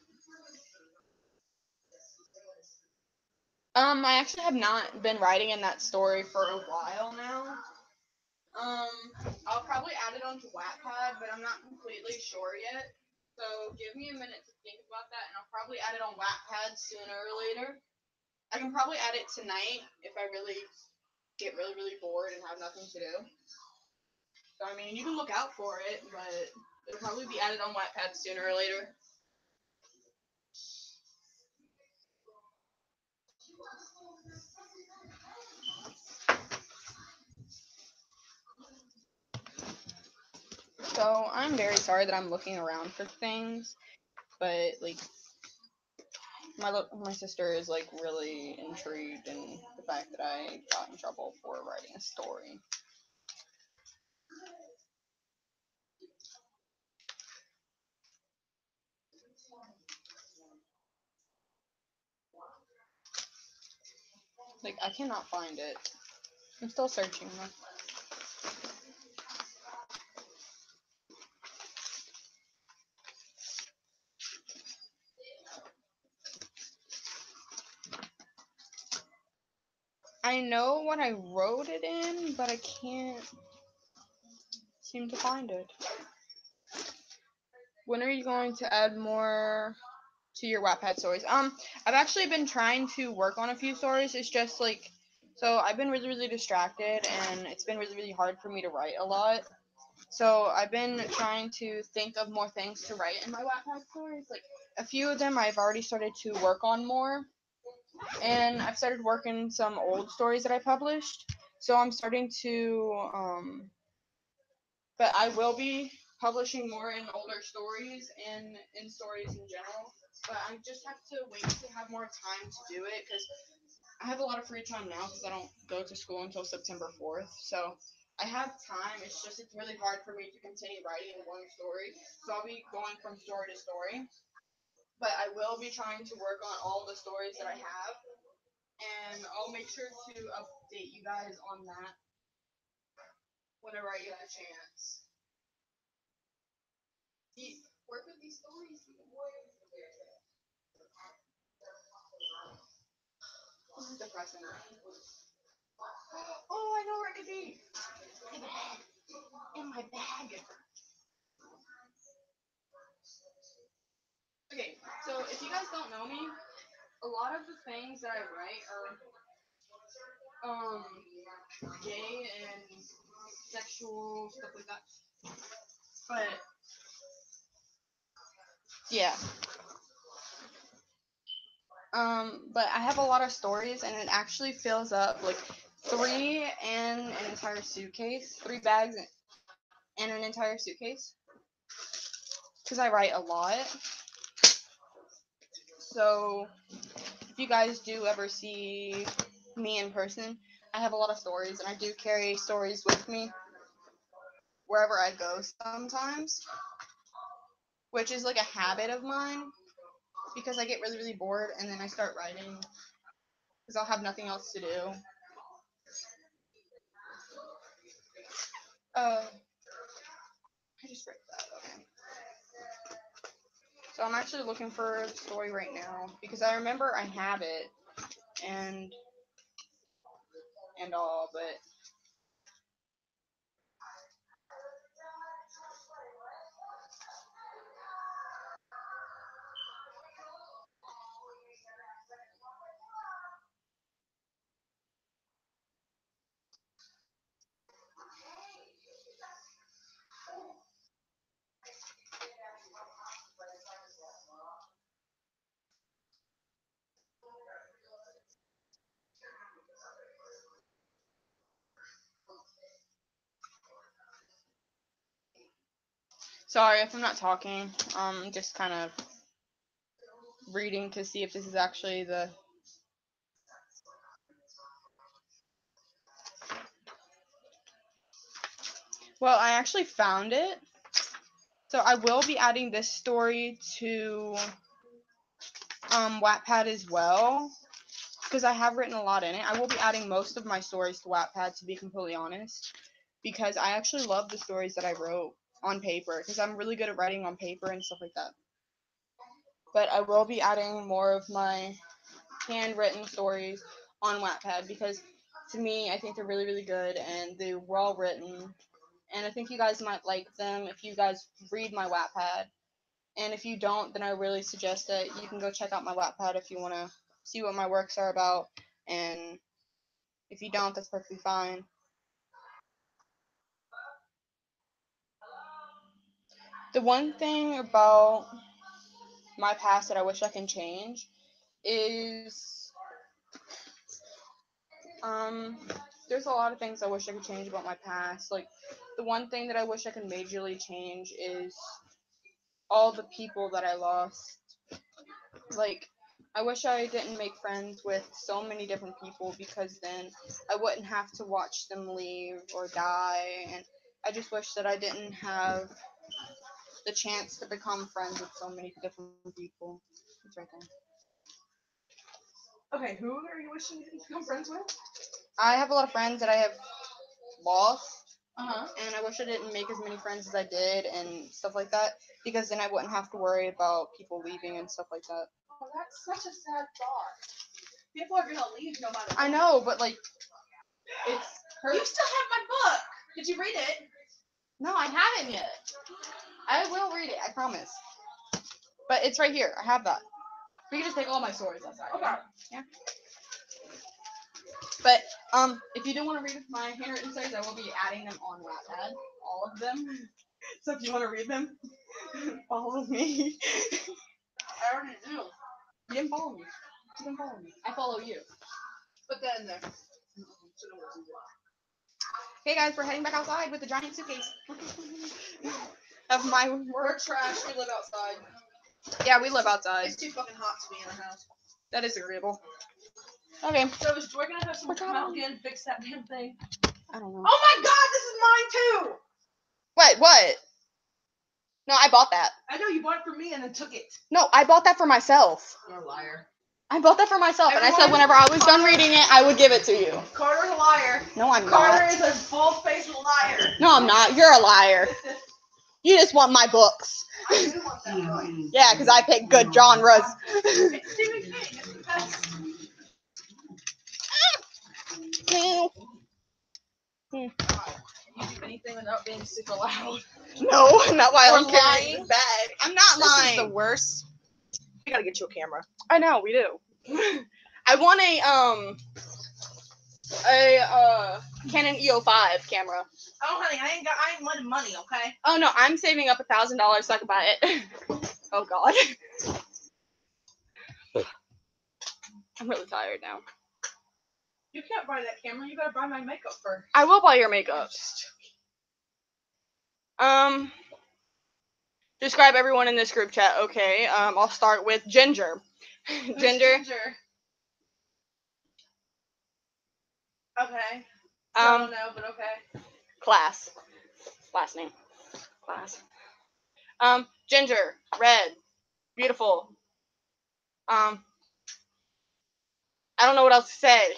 I actually have not been writing in that story for a while now. I'll probably add it onto Wattpad, but I'm not completely sure yet. So give me a minute to think about that, and I'll probably add it on Wattpad sooner or later. I can probably add it tonight if I really get really bored and have nothing to do. So I mean, you can look out for it, but it'll probably be added on Wattpad sooner or later. So I'm very sorry that I'm looking around for things, but like my sister is like really intrigued in the fact that I got in trouble for writing a story. Like I cannot find it. I'm still searching though. I know what I wrote it in, but I can't seem to find it. When are you going to add more to your Wattpad stories? I've actually been trying to work on a few stories. It's just like, so I've been really distracted, and it's been really hard for me to write a lot. So I've been trying to think of more things to write in my Wattpad stories. Like a few of them I've already started to work on more. And I've started working some old stories that I published. So I'm starting to but I will be publishing more in older stories and in stories in general. But I just have to wait to have more time to do it because I have a lot of free time now because I don't go to school until September 4th. So I have time. It's just it's really hard for me to continue writing one story. So I'll be going from story to story. But I will be trying to work on all the stories that I have. And I'll make sure to update you guys on that whenever I get the chance. Work with these stories. This is depressing. Oh, I know where it could be. In my bag. Okay, so if you guys don't know me, a lot of the things that I write are gay and sexual stuff like that. But yeah. But I have a lot of stories, and it actually fills up like 3 and an entire suitcase, 3 bags and an entire suitcase. Because I write a lot. So if you guys do ever see me in person, I have a lot of stories, and I do carry stories with me wherever I go sometimes, which is like a habit of mine because I get really bored and then I start writing because I'll have nothing else to do. I just read that. Okay. So I'm actually looking for the story right now because I remember I have it and all, but sorry if I'm not talking. Just kind of reading to see if this is actually the. Well, I actually found it. So I will be adding this story to Wattpad as well because I have written a lot in it. I will be adding most of my stories to Wattpad, to be completely honest, because I actually love the stories that I wrote on paper because I'm really good at writing on paper and stuff like that. But I will be adding more of my handwritten stories on Wattpad because to me, I think they're really, really good, and they were well written. And I think you guys might like them if you guys read my Wattpad. And if you don't, then I really suggest that you can go check out my Wattpad if you want to see what my works are about. And if you don't, that's perfectly fine. The one thing about my past that I wish I can change is there's a lot of things I wish I could change about my past. Like, the one thing that I wish I could majorly change is all the people that I lost. Like, I wish I didn't make friends with so many different people, because then I wouldn't have to watch them leave or die. And I just wish that I didn't have the chance to become friends with so many different people. It's right there. Okay, who are you wishing to become friends with? I have a lot of friends that I have lost. Uh-huh. And I wish I didn't make as many friends as I did and stuff like that, because then I wouldn't have to worry about people leaving and stuff like that. Oh, that's such a sad thought. People are gonna leave no matter what. I know, but like, it's hurt. You still have my book. Did you read it? No, I haven't yet. I will read it, I promise. But it's right here. I have that. We can just take all my stories outside. Okay. Yeah. But if you do want to read my handwritten stories, I will be adding them on Wattpad, all of them. So if you want to read them, follow me. I already do. You didn't follow me. You didn't follow me. I follow you. Put that in there. Hey guys, we're heading back outside with the giant suitcase of my We're work. trash. We live outside. Yeah, we live outside. It's too fucking hot to be in the house. That is agreeable. Okay. So is Joy gonna have someone come out again and fix that damn thing? I don't know. Oh my god, this is mine too! What? No, I bought that. I know you bought it for me and then took it. No, I bought that for myself. You're a liar. I bought that for myself, and I said whenever I was done reading it, I would give it to you. Carter's a liar. No, I'm Carter not. is a bald-faced liar. No, I'm not. You're a liar. You just want my books. I do want that book. Yeah, because I pick good genres. It's Stephen King. It's the best. You do anything without being super loud. No, not while Or I'm carrying lying. this bag. I'm not This lying. is the worst. We gotta get you a camera. I know, we do. I want a Canon EO5 camera. Oh, honey, I ain't letting money, okay? Oh no, I'm saving up $1,000 so I can buy it. Oh god. I'm really tired now. You can't buy that camera. You gotta buy my makeup first. I will buy your makeup. Describe everyone in this group chat. Okay. I'll start with Ginger. Ginger. Okay. I don't know, but okay. Class. Last name. Class. Ginger. Red. Beautiful. I don't know what else to say.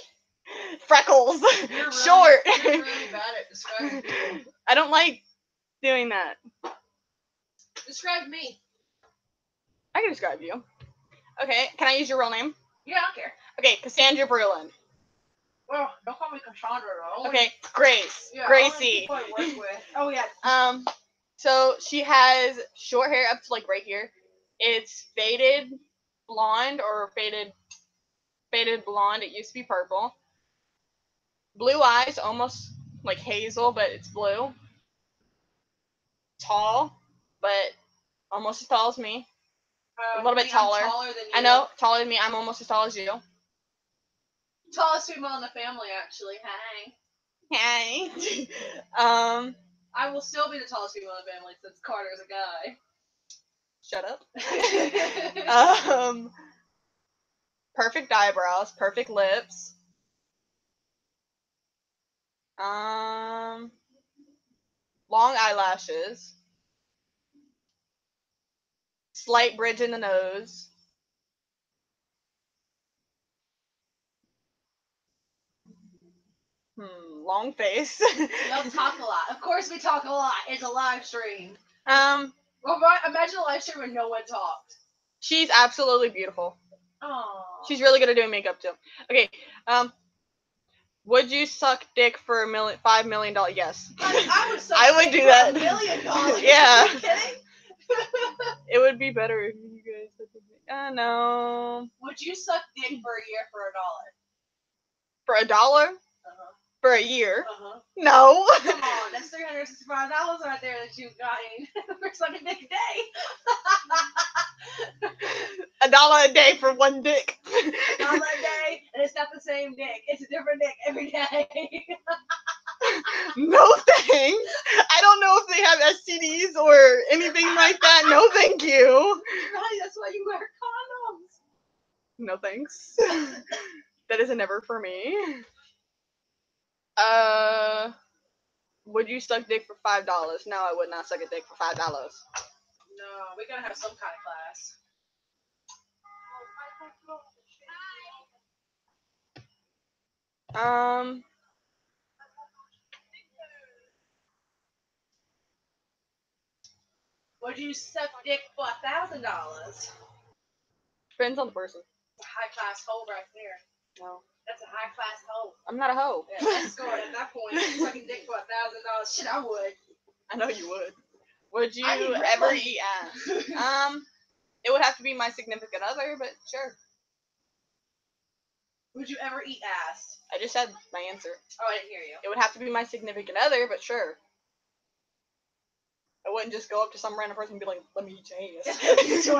Freckles. Short. You're really bad at describing people. I don't like doing that. Describe me. I can describe you. Okay, can I use your real name? Yeah, I don't care. Okay, Cassandra Brulin. Well, don't call me Cassandra though. Okay, Grace. Yeah, Gracie. I work with. Oh yeah. So she has short hair up to like right here. It's faded blonde or faded blonde. It used to be purple. Blue eyes, almost like hazel, but it's blue. Tall, but almost as tall as me. A little bit taller. I'm taller than you. I know, taller than me. I'm almost as tall as you. Tallest female in the family, actually. Hey. Hey. I will still be the tallest female in the family since Carter's a guy. Shut up. Perfect eyebrows, perfect lips. Long eyelashes. Slight bridge in the nose. Long face. We don't talk a lot. Of course we talk a lot. It's a live stream. Well, imagine a live stream where no one talked. She's absolutely beautiful. Aww. She's really good at doing makeup too. Okay. Would you suck dick for $5 million? Yes. I would suck I would dick do for that. $1 million. Yeah. Are you kidding? It would be better if you guys said no. Would you suck dick for a year for $1? For $1? Uh-huh. For a year? Uh-huh. No. Come on, that's $365 right there that you've gotten for sucking dick a day. $1 a day for one dick. $1 a day, and it's not the same dick. It's a different dick every day. No thanks. I don't know if they have STDs or anything like that. No thank you. Right, that's why you wear condoms. No thanks. That is a never for me. Would you suck dick for $5? No, I would not suck a dick for $5. No, we gotta have some kind of class. Would you suck dick for $1,000? Depends on the person. It's a high class hoe right there. No. That's a high class hoe. I'm not a hoe. Yeah, escort at that point. Sucking dick for $1,000. Shit, I would. I know you would. Would you I need rent ever money. eat ass? It would have to be my significant other, but sure. Would you ever eat ass? I just said my answer. Oh, I didn't hear you. It would have to be my significant other, but sure. I wouldn't just go up to some random person and be like, let me eat your ass.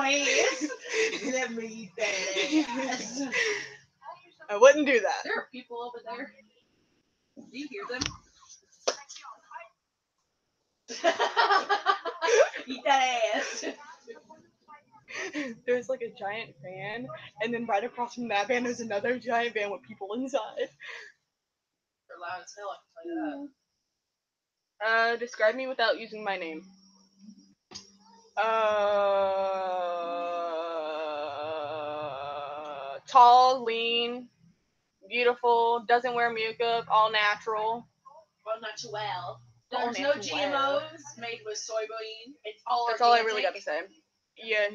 Let me eat that ass. I wouldn't do that. There are people over there. Do you hear them? Eat that ass. There's like a giant van, and then right across from that van there's another giant van with people inside. They're loud as hell, I can tell you that. Describe me without using my name. Tall, lean, beautiful, doesn't wear makeup, all natural. Well, natural. All There's no natural. GMOs made with soybean. It's all That's all I organic. really got to say. Yeah.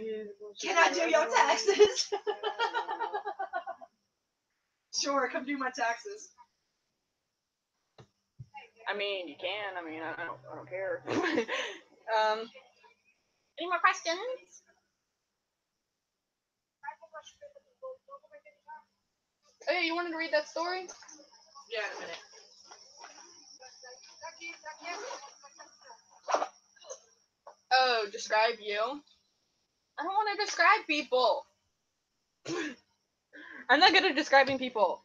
Can I do your taxes? Sure, come do my taxes. I mean, you can. I mean, I don't care. Any more questions? Oh, yeah, you wanted to read that story? Yeah, in a minute. Oh, describe you? I don't want to describe people. I'm not good at describing people.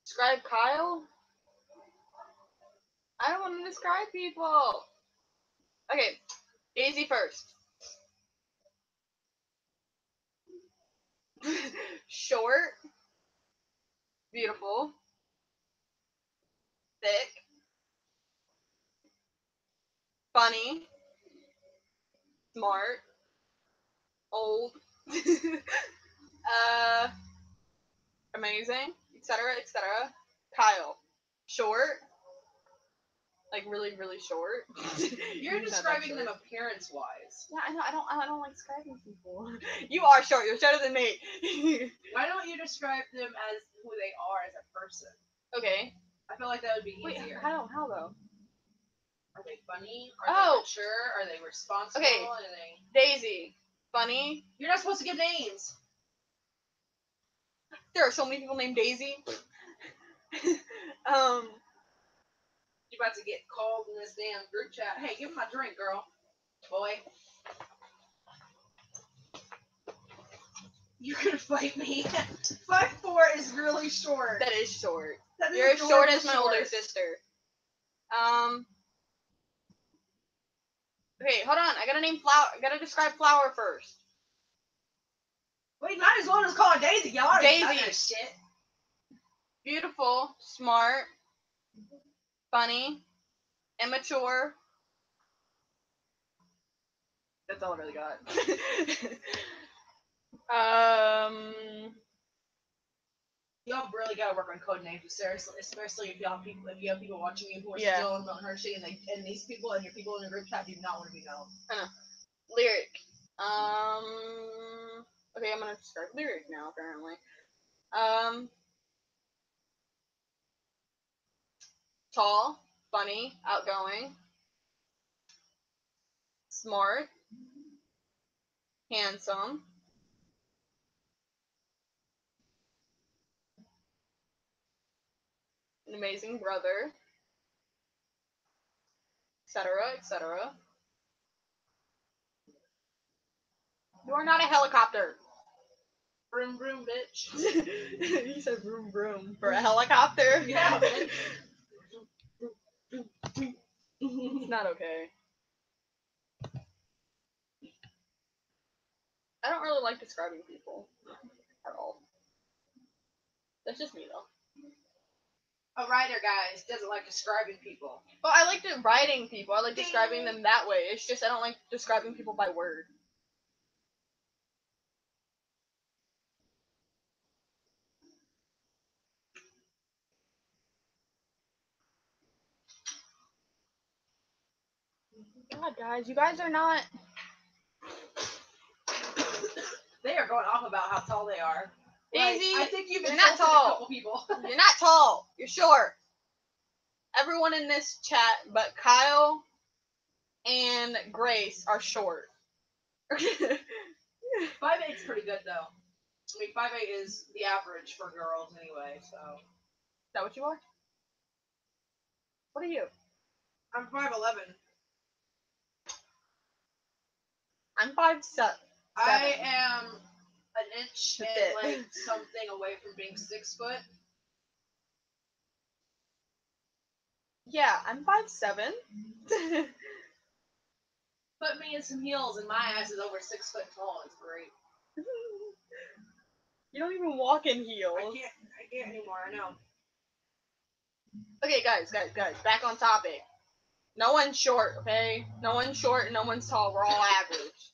Describe Kyle? I don't want to describe people. Okay, Daisy first. Short, beautiful, thick, funny, smart, old, amazing, etc., etc. Kyle, short, like really, really short. You're describing them appearance-wise. Yeah, I know. I don't like describing people. You are short. You're shorter than me. Why don't you describe them as who they are as a person? Okay. I feel like that would be Wait, easier. how though? Are they funny? Are they mature? Are they responsible? Okay. Are they... Daisy, funny. You're not supposed to give names. There are so many people named Daisy. You about to get called in this damn group chat. Hey, give me my drink, girl. Boy. You're gonna fight me. 5'4" is really short. That is short. That is You're as short as my short. older sister. Okay, hold on. I gotta name Flower. I gotta describe Flower first. Wait, might as well just call her Daisy. Y'all already Daisy. got that shit. Beautiful, smart, funny, immature. That's all I really got. Y'all really gotta work on code names, seriously, especially if you have people watching you who are Yeah. still in Mount Hershey, and these people and your people in your group chat do not want to be known. I know. Lyric. Okay, I'm gonna start lyric now. Apparently. Tall, funny, outgoing, smart, handsome, an amazing brother, etc., etc. You are not a helicopter. Vroom vroom, bitch. You said vroom vroom for a helicopter. Yeah. It's not okay. I don't really like describing people at all. That's just me though. A writer, guys, doesn't like describing people. Well, I like writing people. I like describing them that way. It's just I don't like describing people by word. God, guys, you guys are not. They are going off about how tall they are. Daisy, I think you've you're not insulted tall. a couple people. You're not tall. You're short. Everyone in this chat but Kyle and Grace are short. 5'8" is pretty good though. I mean, 5'8" is the average for girls anyway. So. Is that what you are? What are you? I'm 5'11". I'm 5'7". I am an inch That's and it. like something away from being 6 foot. Yeah, I'm 5'7". Put me in some heels and my ass is over 6 foot tall. It's great. You don't even walk in heels. I can't anymore. I know. Okay, guys, back on topic. No one's short, okay? No one's short and no one's tall. We're all average.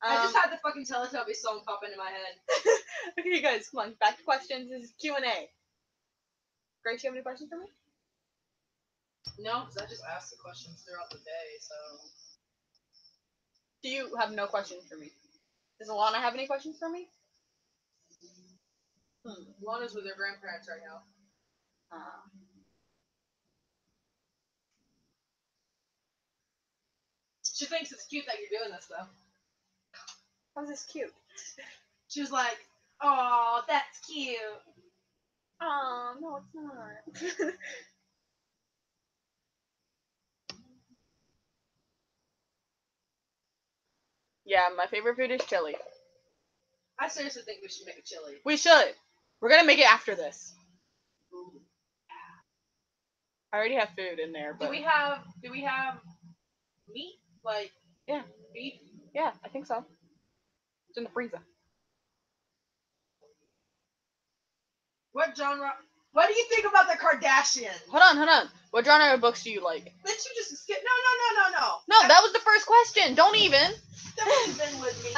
I just had the fucking Teletubby song pop into my head. Okay, guys, come on. Back to questions. This is Q&A. Grace, you have any questions for me? No, because I just ask the questions throughout the day, so. Do you have no questions for me? Does Alana have any questions for me? Lana's with her grandparents right now. She thinks it's cute that you're doing this, though. How's this cute? She was like, "Oh, that's cute." Oh, no, it's not. Yeah, my favorite food is chili. I seriously think we should make a chili. We should. We're gonna make it after this. Ooh. I already have food in there, but Do we have meat? Like, yeah, beef? yeah, I think so. It's in the freezer. What genre? What do you think about the Kardashians? Hold on. What genre of books do you like? Did you just skip? No. No, that was the first question. Don't even. That would have been with me.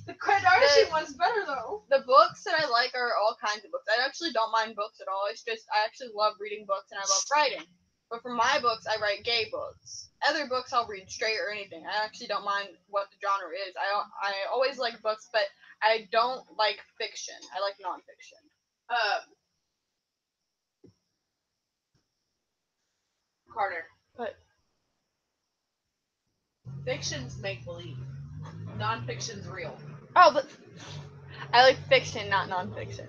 The Kardashian one's better though. The books that I like are all kinds of books. I actually don't mind books at all. It's just I actually love reading books and I love writing. But for my books, I write gay books. Other books I'll read straight or anything. I actually don't mind what the genre is. I always like books, but I don't like fiction. I like nonfiction. Carter. But Fiction's make believe. Nonfiction's real. oh, but I like fiction, not nonfiction.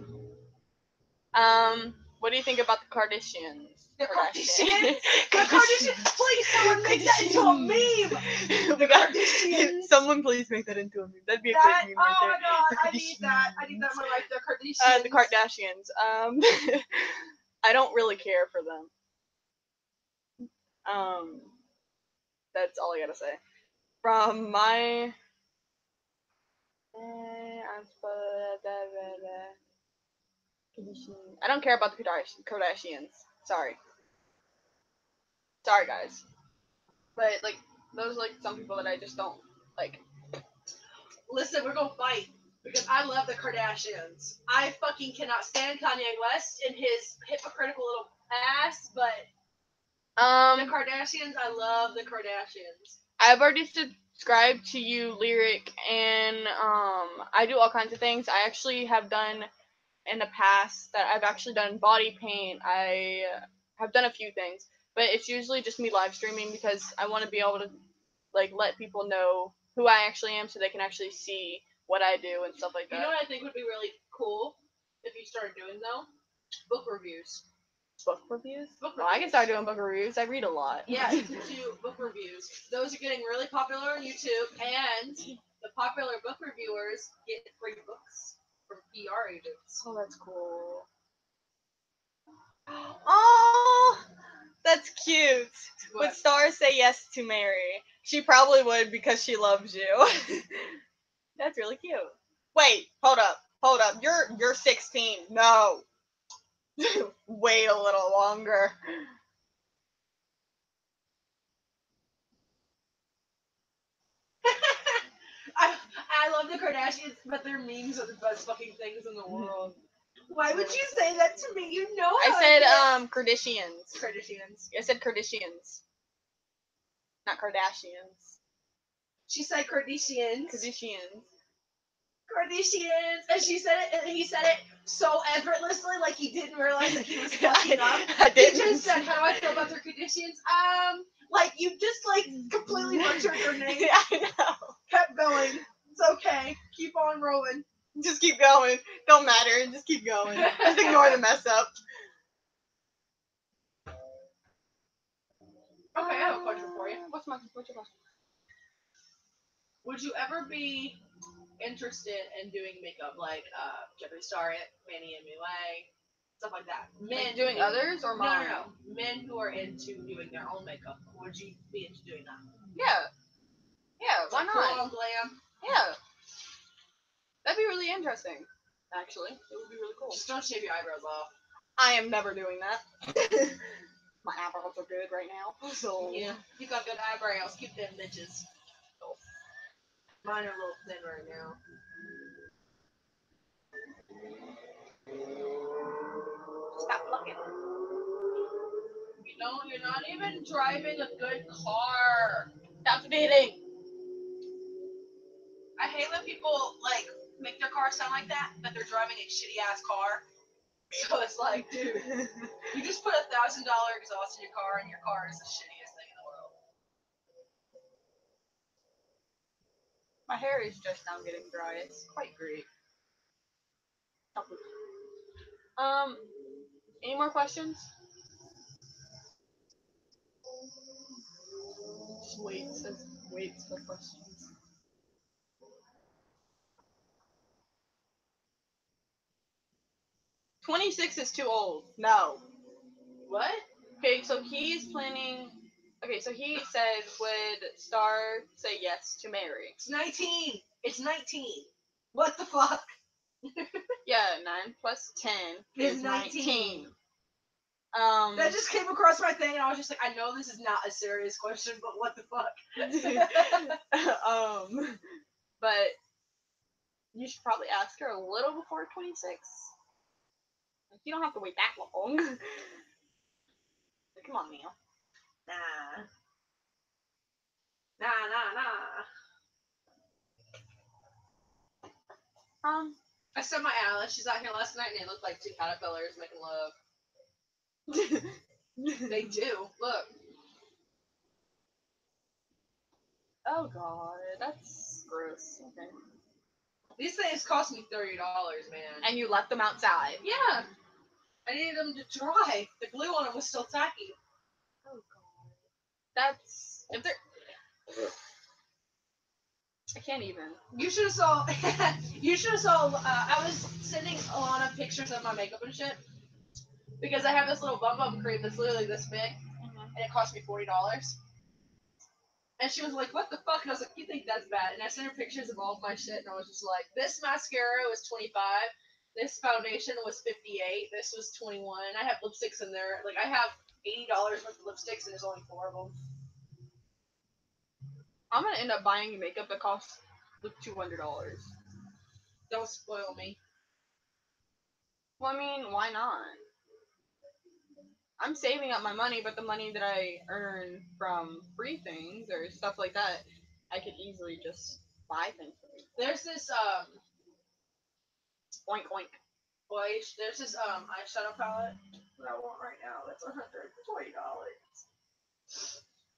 What do you think about the Kardashians? The Kardashians? The Kardashians! Please, someone make that into a meme! The Kardashians! Someone please make that into a meme. That'd be a great meme right oh there. my god, I need that. I need that in my life. The Kardashians. The Kardashians. I don't really care for them. That's all I gotta say. From my I don't care about the Kardashians. Sorry, guys. But like those are like some people that I just don't like. Listen, we're gonna fight. Because I love the Kardashians. I fucking cannot stand Kanye West and his hypocritical little ass, but the Kardashians, I love the Kardashians. I've already subscribed to you, Lyric, and I do all kinds of things. I actually have done in the past that I've actually done body paint. I have done a few things, but it's usually just me live streaming because I want to be able to like let people know who I actually am, so they can actually see what I do and stuff like that. You know what I think would be really cool if you started doing though? Book reviews. Book reviews? Well, I can start doing book reviews. I read a lot. Yeah, you can do book reviews. Those are getting really popular on YouTube, and the popular book reviewers get free books from PR agents. Oh, that's cool. Oh, that's cute. What? Would Star say yes to Mary? She probably would because she loves you. That's really cute. Wait, hold up. You're 16. No. Wait a little longer. I love the Kardashians, but their memes are the best fucking things in the world. Why would you say that to me? You know how I said Kardashians. Kardashians. I said Kardashians. Not Kardashians. She said Kardashians. Kardashians. Kardashians. And she said it, and he said it so effortlessly, like he didn't realize that he was fucking up. I He didn't. just said, "How do I feel about their Kardashians?" Like you just like completely butchered their name. Yeah, I know. Kept going. It's okay. Keep on rolling. Just keep going. Don't matter. Just keep going. Just ignore the mess up. Okay, I have a question for you. What's your question? Would you ever be interested in doing makeup like Jeffree Star, Manny and Moulet, stuff like that? Men Like doing others or mine? No. Men who are into doing their own makeup. Would you be into doing that? Yeah. Yeah, why Like not? full on glam. Yeah. That'd be really interesting. Actually, it would be really cool. Just don't shave your eyebrows off. I am never doing that. My eyebrows are good right now. So Yeah, you got good eyebrows. Keep them bitches. Mine are a little thin right now. Stop looking. You know, you're not even driving a good car. Stop speeding. I hate when people like make their car sound like that, but they're driving a shitty ass car. So it's like, dude, you just put $1,000 exhaust in your car, and your car is the shittiest thing in the world. My hair is just now getting dry. It's quite great. Any more questions? Just wait for questions. 26 is too old. No. What? Okay, so he's planning. Okay, so he said, would Star say yes to Mary? It's 19. It's 19. What the fuck? Yeah, 9 plus 10 is 19. That just came across my thing, and I was just like, I know this is not a serious question, but what the fuck? But you should probably ask her a little before 26. Like, you don't have to wait that long. Come on, Neil. Nah. I saw my Alice. She's out here last night, and they look like two caterpillars making love. They do. Look. Oh god, that's gross. Okay. These things cost me $30, man. And you left them outside. Yeah. I needed them to dry. The glue on them was still tacky. Oh god. That's if they're. I can't even. You should have saw. You should have saw. I was sending Alana pictures of my makeup and shit because I have this little bum cream that's literally this big, and it cost me $40. And she was like, "What the fuck?" And I was like, "You think that's bad?" And I sent her pictures of all of my shit, and I was just like, "This mascara was $25. This foundation was $58. This was $21. I have lipsticks in there. Like I have $80 worth of lipsticks, and there's only 4 of them." I'm gonna end up buying makeup that costs like $200. Don't spoil me. Well, I mean, why not? I'm saving up my money, but the money that I earn from free things or stuff like that, I could easily just buy things for me. There's this Oink oink. there's this eyeshadow palette that I want right now. That's $120.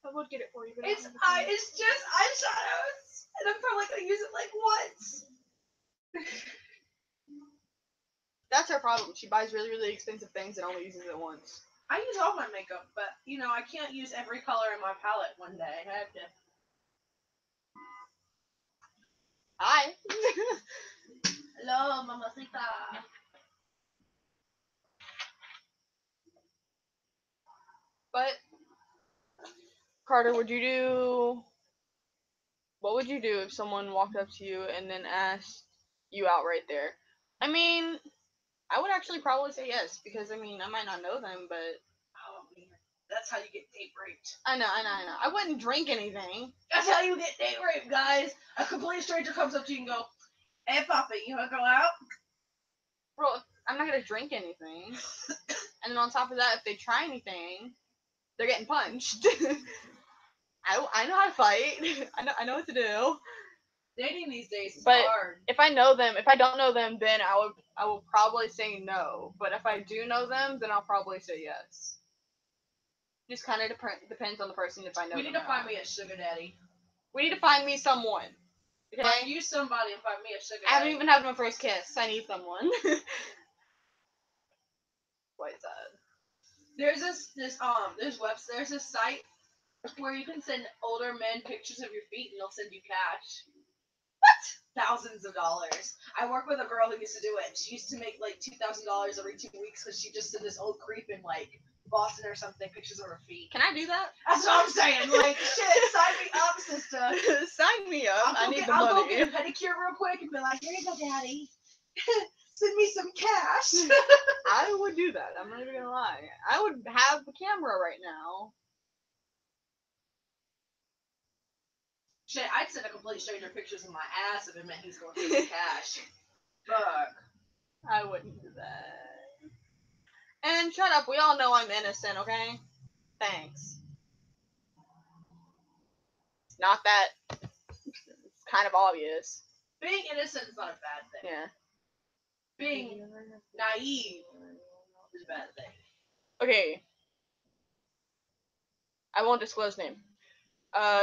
I would get it for you, but It's just eyeshadows, and I'm probably gonna use it like once. That's her problem. She buys really, really expensive things and only uses it once. I use all my makeup, but I can't use every color in my palette one day. I have to. Hi. Hello, mamacita. But Carter, what would you do if someone walked up to you and then asked you out right there? I mean, I would actually probably say yes, because I mean, I might not know them, but Oh man, that's how you get date raped. I know. I wouldn't drink anything. That's how you get date raped, guys. A complete stranger comes up to you and go, "Hey, Poppy, you wanna go out?" Bro, I'm not gonna drink anything. And then on top of that, if they try anything, they're getting punched. I know how to fight. I know what to do. Dating these days is But hard. if I know them, if I don't know them, then I will probably say no. But if I do know them, then I'll probably say yes. Just kind of depends on the person if I know. We need them to or find not. me a sugar daddy. We need to find me someone. Okay. Find you somebody and find me a sugar daddy. I haven't even had my first kiss. I need someone. What is that? There's there's this site where you can send older men pictures of your feet and they'll send you cash. What? Thousands of dollars. I work with a girl who used to do it. She used to make like $2,000 every 2 weeks because she just sent this old creep in like Boston or something pictures of her feet. Can I do that? That's what I'm saying. Like, shit, sign me up, sister. Sign me up. I need the I'll money. go get a pedicure real quick and be like, here you go, daddy. Send me some cash. I would do that. I'm not even gonna lie. I would have the camera right now. Shit, I'd send a complete stranger pictures of my ass if it meant he's going to send cash. Fuck. I wouldn't do that. And shut up. We all know I'm innocent, okay? Thanks. Not that it's kind of obvious. Being innocent is not a bad thing. Yeah. Being naive is a bad thing. Okay. I won't disclose name.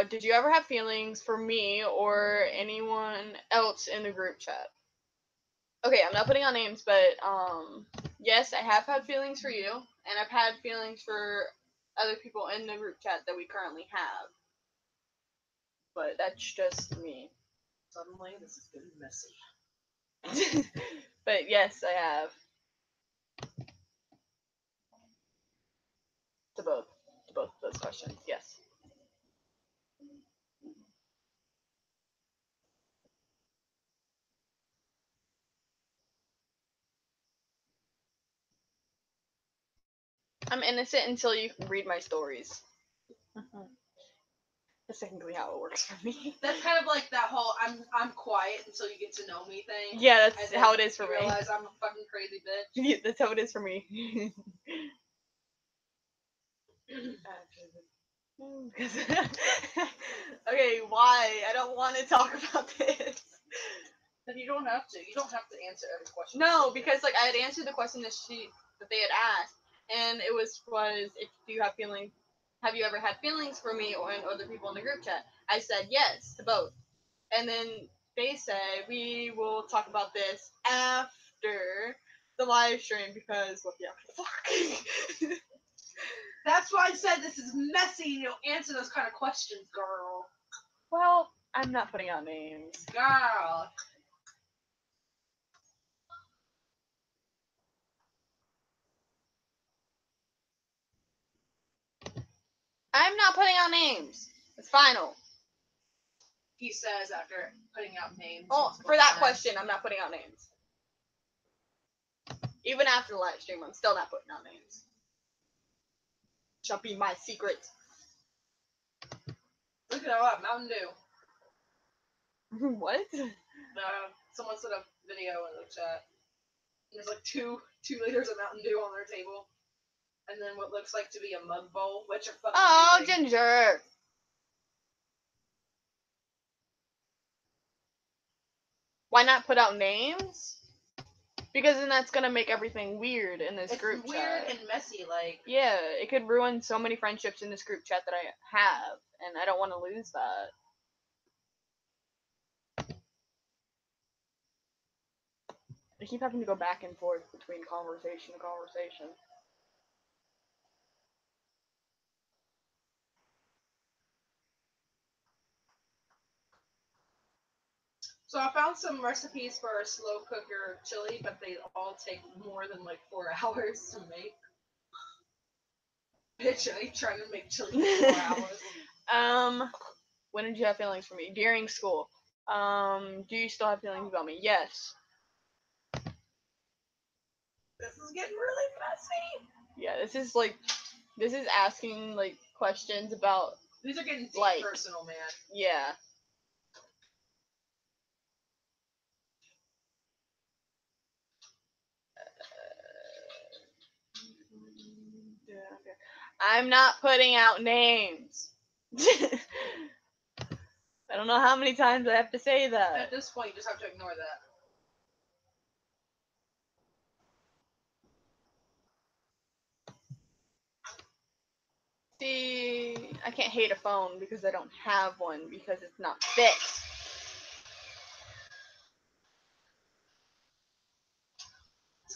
Did you ever have feelings for me or anyone else in the group chat? Okay, I'm not putting on names, but yes, I have had feelings for you, and I've had feelings for other people in the group chat that we currently have. But that's just me. Suddenly, this is getting messy. But yes, I have. To both of those questions, yes. I'm innocent until you read my stories. That's technically how it works for me. That's kind of like that whole I'm quiet until you get to know me thing. Yeah, that's how it is for me. Realize I'm a fucking crazy bitch. Yeah, that's how it is for me. Okay, why? I don't want to talk about this. Then you don't have to. You don't have to answer every question. No, because like I had answered the question that they had asked, and it was if do you have feelings? Have you ever had feelings for me or other people in the group chat? I said yes to both, and then they said we will talk about this after the live stream because what the actual fuck. That's why I said this is messy. You don't answer those kind of questions, girl. Well, I'm not putting out names. Girl. I'm not putting out names. It's final. He says after putting out names. Oh, for that question, I'm not putting out names. Even after the live stream, I'm still not putting out names. Shall be my secret. Look at that, Mountain Dew. What? Someone said a video in the chat. There's like 2 liters of Mountain Dew on their table. And then what looks like to be a mug bowl, which are fucking amazing. Ginger! Why not put out names? Because then that's gonna make everything weird in this group chat. Weird and messy, like. Yeah, it could ruin so many friendships in this group chat that I have, and I don't want to lose that. I keep having to go back and forth between conversation and conversation. So I found some recipes for a slow cooker chili, but they all take more than like 4 hours to make. Bitch, I ain't trying to make chili for 4 hours. When did you have feelings for me? During school. Do you still have feelings about me? Yes. This is getting really messy. Yeah, this is asking like questions about. These are getting deep personal, man. Yeah. I'm not putting out names. I don't know how many times I have to say that. At this point, you just have to ignore that. See, I can't hate a phone because I don't have one because it's not fixed.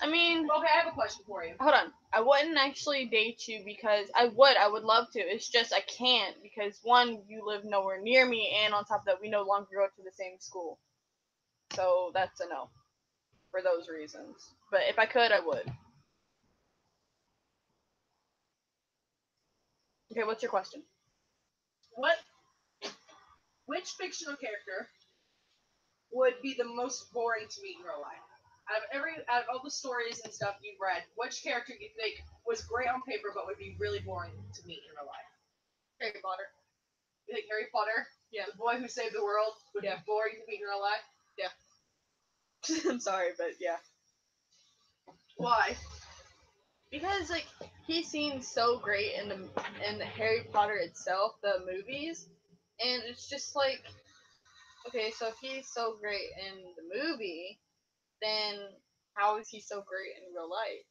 I mean, okay, I have a question for you. Hold on. I wouldn't actually date you because I would love to. It's just I can't because one, you live nowhere near me, and on top of that, we no longer go to the same school. So that's a no for those reasons. But if I could, I would. Okay, what's your question? Which fictional character would be the most boring to meet in real life? Out of all the stories and stuff you've read, which character do you think was great on paper but would be really boring to meet in real life? Harry Potter. You think Harry Potter? Yeah. The boy who saved the world would be boring to meet in real life? Yeah. I'm sorry, but yeah. Why? Because like he seems so great in the Harry Potter itself, the movies, and it's just like, okay, so if he's so great in the movie, then how is he so great in real life?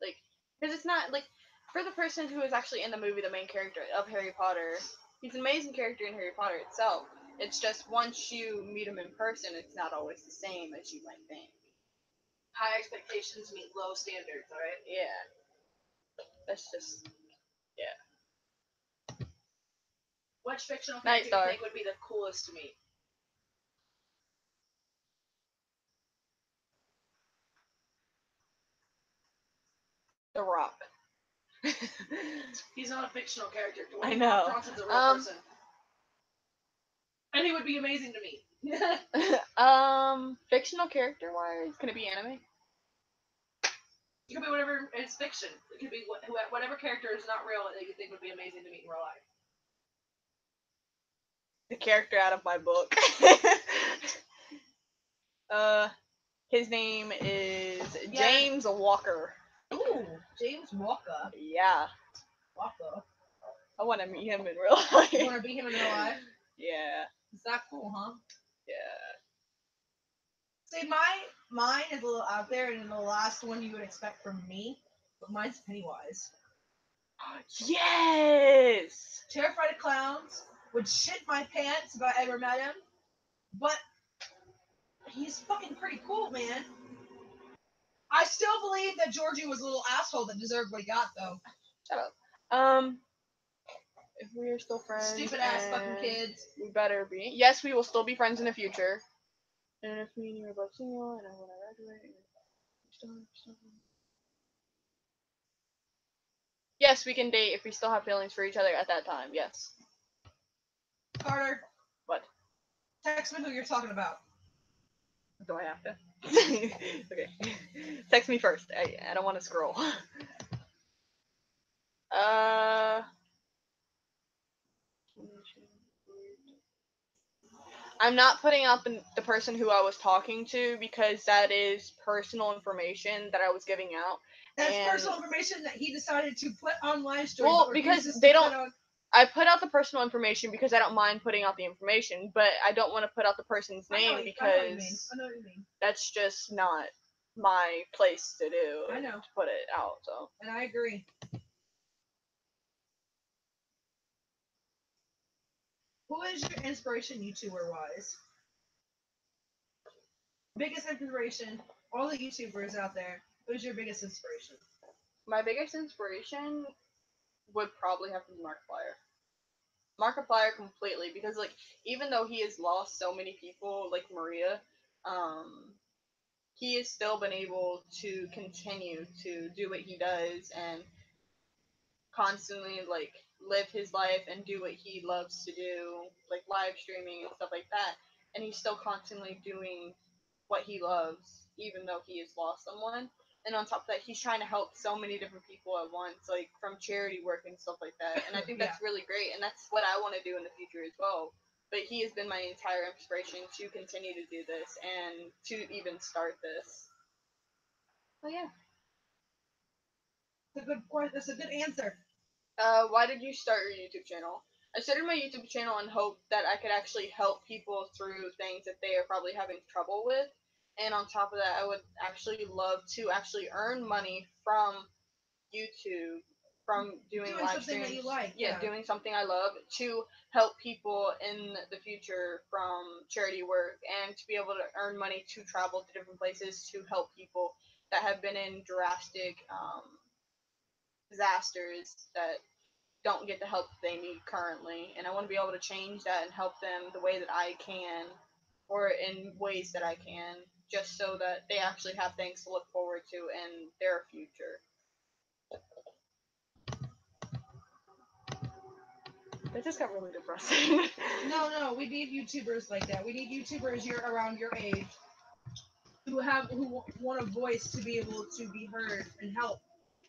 Like, because it's not like for the person who is actually in the movie, the main character of Harry Potter, he's an amazing character in Harry Potter itself. It's just once you meet him in person, it's not always the same as you might think. High expectations meet low standards, alright? Yeah. That's just, yeah. Which fictional character do you think would be the coolest to meet? The Rock. He's not a fictional character. I know. Johnson's a real person. And he would be amazing to meet. Fictional character wise, can it be anime? It could be whatever. It's fiction. It could be whatever character is not real that you think would be amazing to meet in real life. The character out of my book. His name is James Walker. Ooh, James Walker. Yeah. Walker. I want to meet him in real life. You want to meet him in real life? Yeah. Is that cool, huh? Yeah. See, mine is a little out there, and the last one you would expect from me, but mine's Pennywise. Yes! Terrified of clowns, would shit my pants if I ever met him, but he's fucking pretty cool, man. I still believe that Georgie was a little asshole that deserved what he got, though. Shut up. If we are still friends, stupid ass fucking kids, we better be. Yes, we will still be friends in the future. And if me and you are both single, and I want to graduate, yes, we can date if we still have feelings for each other at that time. Yes. Carter. What? Text me who you're talking about. Do I have to? Okay. Text me first. I don't want to scroll. I'm not putting out the person who I was talking to because that is personal information that I was giving out. That's personal information that he decided to put on live stream. Well, because they don't. I put out the personal information because I don't mind putting out the information, but I don't want to put out the person's name because I know what you mean. That's just not my place to do. I know. To put it out, so. And I agree. Who is your inspiration YouTuber wise? Biggest inspiration, all the YouTubers out there, who's your biggest inspiration? My biggest inspiration would probably have to be Markiplier. Markiplier completely, because like even though he has lost so many people like Maria, he has still been able to continue to do what he does and constantly like live his life and do what he loves to do, like live streaming and stuff like that. And he's still constantly doing what he loves, even though he has lost someone. And on top of that, he's trying to help so many different people at once, like from charity work and stuff like that. And I think that's really great, and that's what I want to do in the future as well. But he has been my entire inspiration to continue to do this and to even start this. So yeah. That's a good answer. Why did you start your YouTube channel? I started my YouTube channel in hope that I could actually help people through things that they are probably having trouble with. And on top of that, I would actually love to actually earn money from YouTube, from doing live something streams. That you like. Yeah, doing something I love to help people in the future from charity work and to be able to earn money to travel to different places to help people that have been in drastic disasters that don't get the help they need currently, and I want to be able to change that and help them the way that I can, or in ways that I can, just so that they actually have things to look forward to in their future. That just got really depressing. No, we need YouTubers like that. We need YouTubers around your age who want a voice to be able to be heard and help.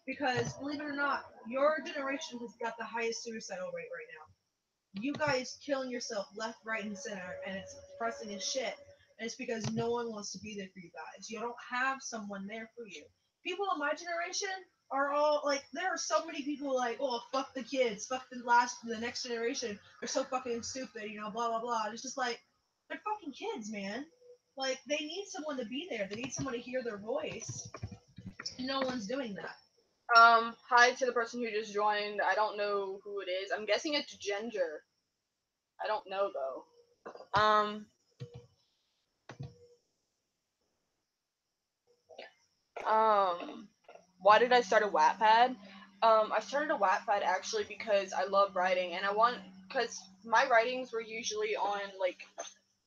Because believe it or not, your generation has got the highest suicidal rate right now. You guys killing yourself left, right, and center, and it's depressing as shit. And it's because no one wants to be there for you guys. You don't have someone there for you. People in my generation are all like, there are so many people like, oh, fuck the kids, fuck the next generation. They're so fucking stupid, blah blah blah. And it's just like, they're fucking kids, man. Like, they need someone to be there. They need someone to hear their voice. No one's doing that. Hi to the person who just joined. I don't know who it is. I'm guessing it's Ginger. I don't know though. Why did I start a Wattpad? I started a Wattpad actually because I love writing, and because my writings were usually on like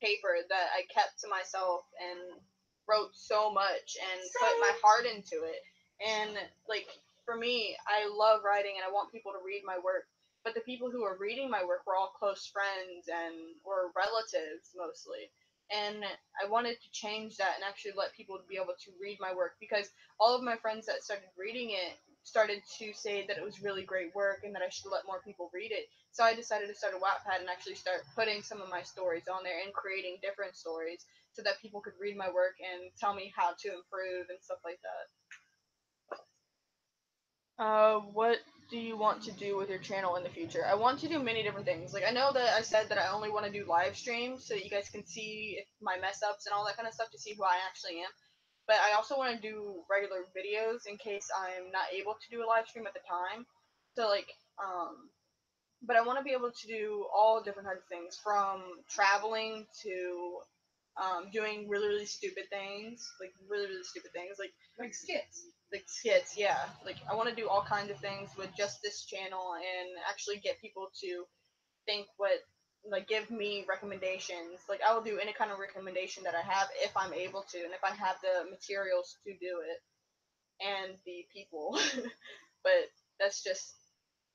paper that I kept to myself and wrote so much and put my heart into it. And like for me, I love writing and I want people to read my work. But the people who were reading my work were all close friends and were relatives mostly. And I wanted to change that and actually let people be able to read my work because all of my friends that started reading it started to say that it was really great work and that I should let more people read it. So I decided to start a Wattpad and actually start putting some of my stories on there and creating different stories so that people could read my work and tell me how to improve and stuff like that. What do you want to do with your channel in the future? I want to do many different things. Like, I know that I said that I only want to do live streams so that you guys can see my mess ups and all that kind of stuff to see who I actually am. But I also want to do regular videos in case I'm not able to do a live stream at the time. So, like, but I want to be able to do all different kinds of things, from traveling to doing really, really stupid things, like really, really stupid things, like skits. Like skits, yeah. Like I want to do all kinds of things with just this channel and actually get people to think like give me recommendations. Like I will do any kind of recommendation that I have if I'm able to, and if I have the materials to do it and the people. But that's just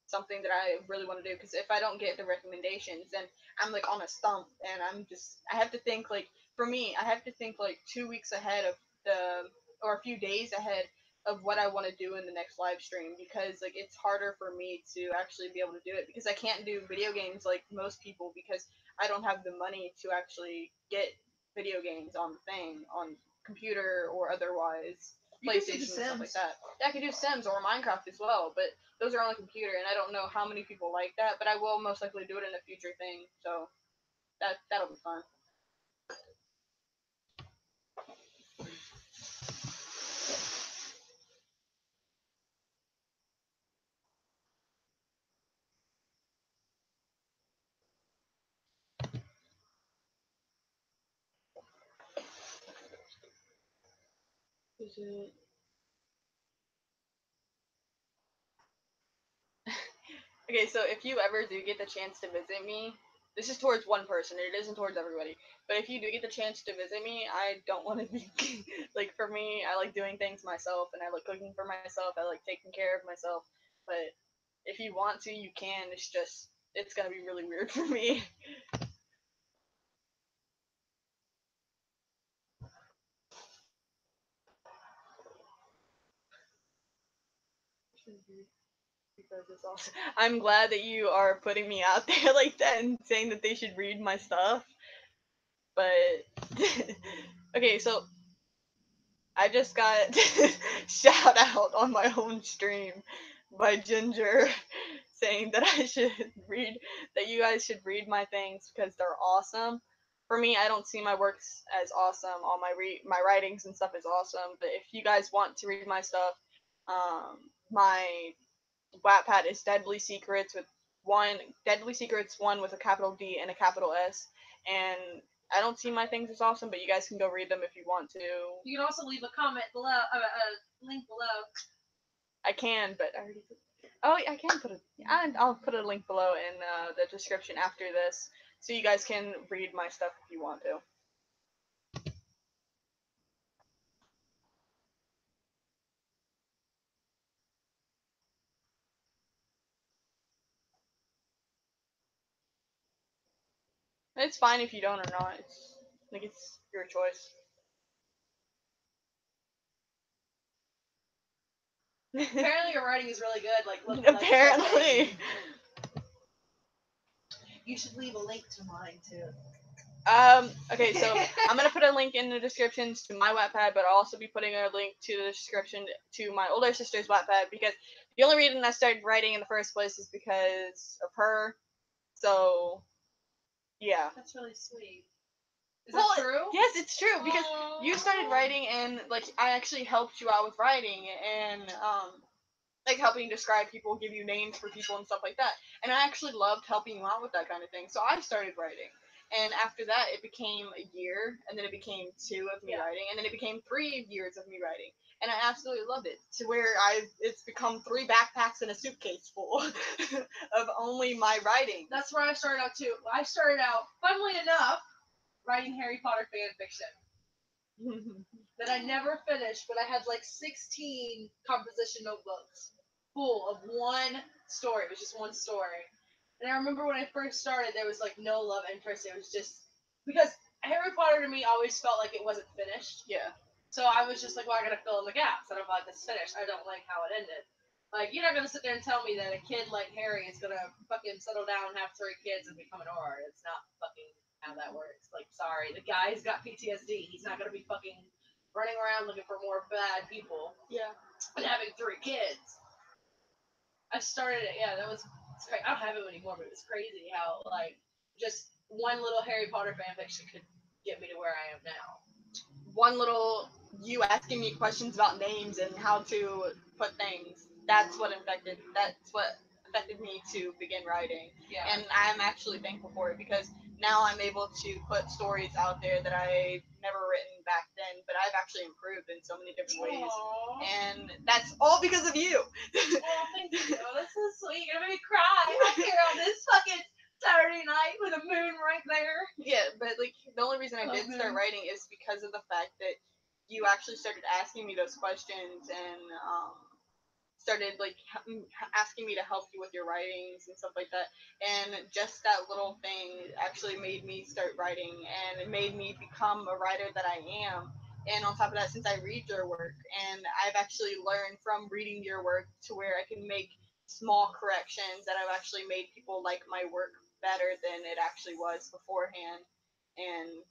something that I really want to do because if I don't get the recommendations, then I'm like on a stump and I have to think like for me, I have to think like 2 weeks ahead of or a few days ahead of what I want to do in the next live stream, because like it's harder for me to actually be able to do it because I can't do video games like most people because I don't have the money to actually get video games on the thing on computer or otherwise. PlayStation and stuff like that. Yeah, I could do Sims or Minecraft as well, but those are on the computer, and I don't know how many people like that. But I will most likely do it in a future thing, so that'll be fun. Is it? Okay, so if you ever do get the chance to visit me, this is towards one person, it isn't towards everybody. But if you do get the chance to visit me, I don't want to be like, for me, I like doing things myself, and I like cooking for myself. I like taking care of myself. But if you want to, you can. It's just it's gonna be really weird for me. Because it's awesome. I'm glad that you are putting me out there like that and saying that they should read my stuff. But okay, so I just got shout out on my own stream by Ginger saying that I should read that you guys should read my things because they're awesome. For me, I don't see my works as awesome. All my writings and stuff is awesome. But if you guys want to read my stuff, my Wattpad is Deadly Secrets with Deadly Secrets 1 with a capital D and a capital S. And I don't see my things as awesome, but you guys can go read them if you want to. You can also leave a comment below, a link below. I can, but I already. Oh, I can put I'll put a link below in the description after this, so you guys can read my stuff if you want to. It's fine if you don't or not. It's your choice. Apparently, your writing is really good. Like, look. Apparently. You should leave a link to mine too. Okay, so I'm gonna put a link in the descriptions to my Wattpad, but I'll also be putting a link to the description to my older sister's Wattpad because the only reason I started writing in the first place is because of her. So, yeah. That's really sweet. Is that true? Yes, it's true because you started writing and like I actually helped you out with writing and like helping describe people, give you names for people and stuff like that. And I actually loved helping you out with that kind of thing. So I started writing. And after that, it became a year, and then it became 2 of me writing, and then it became 3 years of me writing. And I absolutely loved it, to where it's become 3 backpacks and a suitcase full of only my writing. That's where I started out too. I started out, funnily enough, writing Harry Potter fan fiction that I never finished, but I had like 16 composition notebooks full of one story. It was just one story. And I remember when I first started, there was like no love interest. It was just because Harry Potter to me always felt like it wasn't finished. Yeah. So I was just like, well, I gotta fill in the gaps. And I'm like, it's finished. I don't like how it ended. Like, you're not gonna sit there and tell me that a kid like Harry is gonna fucking settle down and have 3 kids and become an Auror. It's not fucking how that works. Like, sorry, the guy's got PTSD. He's not gonna be fucking running around looking for more bad people. Yeah. And having 3 kids. I started it. Yeah, that was. I don't have it anymore, but it was crazy how like just one little Harry Potter fanfiction could get me to where I am now. One little you asking me questions about names and how to put things. That's what affected me to begin writing. Yeah. And I'm actually thankful for it because now I'm able to put stories out there that I've never written back then, but I've actually improved in so many different ways. Aww. And that's all because of you. Oh, thank you. That's so sweet. You're gonna make me cry. I'm here on this fucking Saturday night with a moon right there. Yeah, but like the only reason I did start writing is because of the fact that you actually started asking me those questions and started like asking me to help you with your writings and stuff like that. And just that little thing actually made me start writing, and it made me become a writer that I am And on top of that, since I read your work, and I've actually learned from reading your work to where I can make small corrections that I've actually made people like my work better than it actually was beforehand. And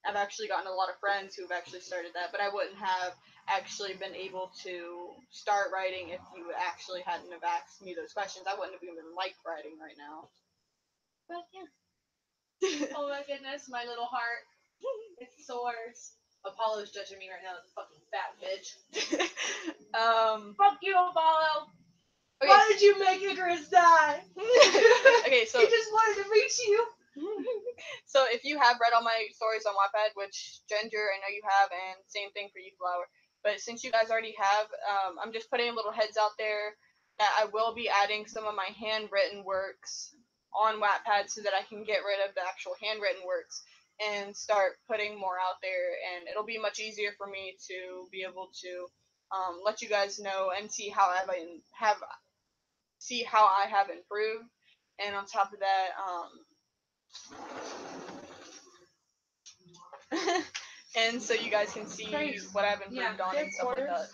I've actually gotten a lot of friends who've actually started that, but I wouldn't have actually been able to start writing if you actually hadn't have asked me those questions. I wouldn't have even liked writing right now. But yeah. Oh my goodness, my little heart. It soars. Apollo's judging me right now as a fucking fat bitch. Fuck you, Apollo! Okay. Why did you make Icarus die? Okay, so he just wanted to reach you. So if you have read all my stories on Wattpad, which Ginger, I know you have, and same thing for you, Flower. But since you guys already have, I'm just putting little heads out there that I will be adding some of my handwritten works on Wattpad so that I can get rid of the actual handwritten works and start putting more out there. And it'll be much easier for me to be able to let you guys know and see how I have improved. And on top of that, and so you guys can see what I've improved on and stuff like that.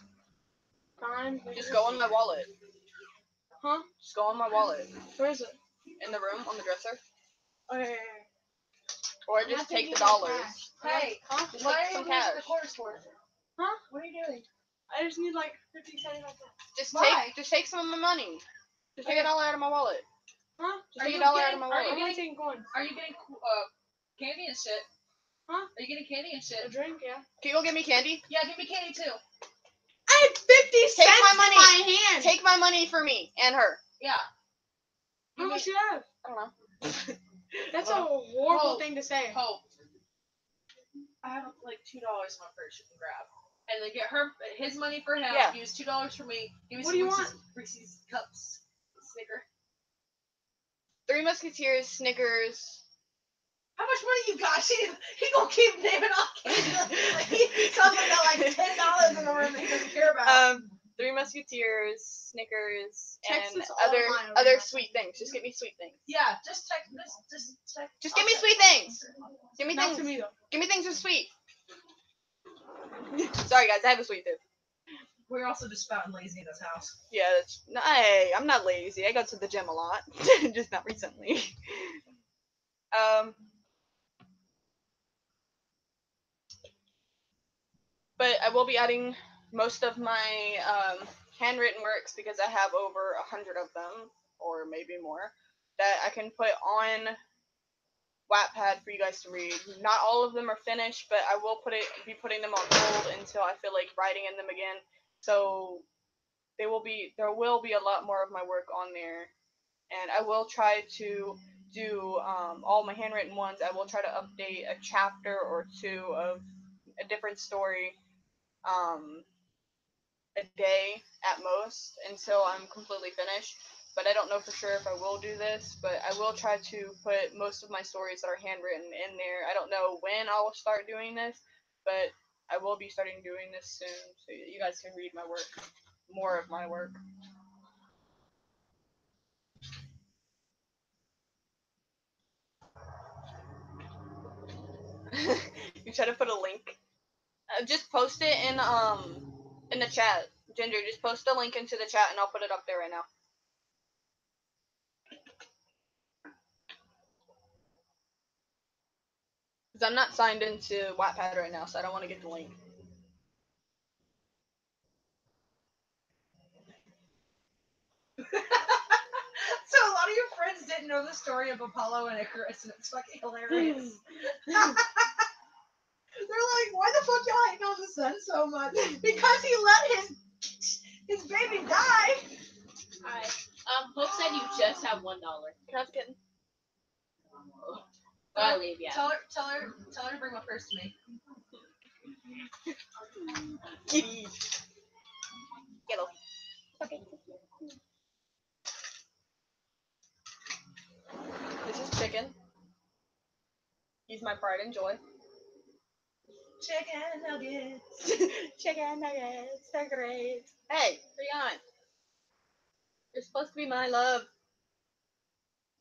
Just go on my wallet. Huh? Just go on my wallet. Where is it? In the room, on the dresser. Oh, yeah. Or just take the dollars. Hey, just why take are some you cash. using the quarters for? Huh? What are you doing? I just need like 50 cents. Just take some of my money. Just take $1 out of my wallet. Huh? Just take $1 out of my wallet. Are you getting candy and shit? Huh? Are you getting candy and shit? A drink, yeah. Can you go get me candy? Yeah, give me candy too. I had 50 cents my money. in my hand. Take my money for me and her. Yeah. How much do you have? I don't know. That's a horrible thing to say. Hope. I have like $2 in my purse you can grab. And then get his money for him. Yeah. Use $2 for me. Give me what some do you want? Reese's cups. Snicker. 3 Musketeers, Snickers. How much money you got? He gonna keep naming off candy. He's talking about like $10 in the room that he doesn't care about. 3 Musketeers, Snickers, Text and us all other sweet things. Just get me sweet things. Yeah, just text. Just give me sweet things. Give me Not things. to me though. Give me things that's sweet. Sorry guys, I have a sweet tooth. We're also just fat and lazy in this house. Yeah, hey, I'm not lazy. I go to the gym a lot, just not recently. But I will be adding most of my handwritten works because I have over 100 of them, or maybe more, that I can put on Wattpad for you guys to read. Not all of them are finished, but I will be putting them on hold until I feel like writing in them again. So there will be a lot more of my work on there, and I will try to do all my handwritten ones. I will try to update a chapter or two of a different story a day at most until I'm completely finished. But I don't know for sure if I will do this, but I will try to put most of my stories that are handwritten in there. I don't know when I will start doing this, but I will be starting doing this soon, so you guys can read my work, more of my work. You try to put a link. Just post it in the chat. Ginger, just post a link into the chat and I'll put it up there right now. Because I'm not signed into Wattpad right now, so I don't want to get the link. So a lot of your friends didn't know the story of Apollo and Icarus, and it's fucking hilarious. They're like, why the fuck y'all hating on the sun so much? Because he let his baby die. Alright. Hope said you just have $1. Can I have a kitten? I'll leave, yeah. Tell her to bring my purse to me. Kitty. Yellow. Okay. This is Chicken. He's my pride and joy. Chicken nuggets. Chicken nuggets. They're great. Hey, where you going? You're supposed to be my love.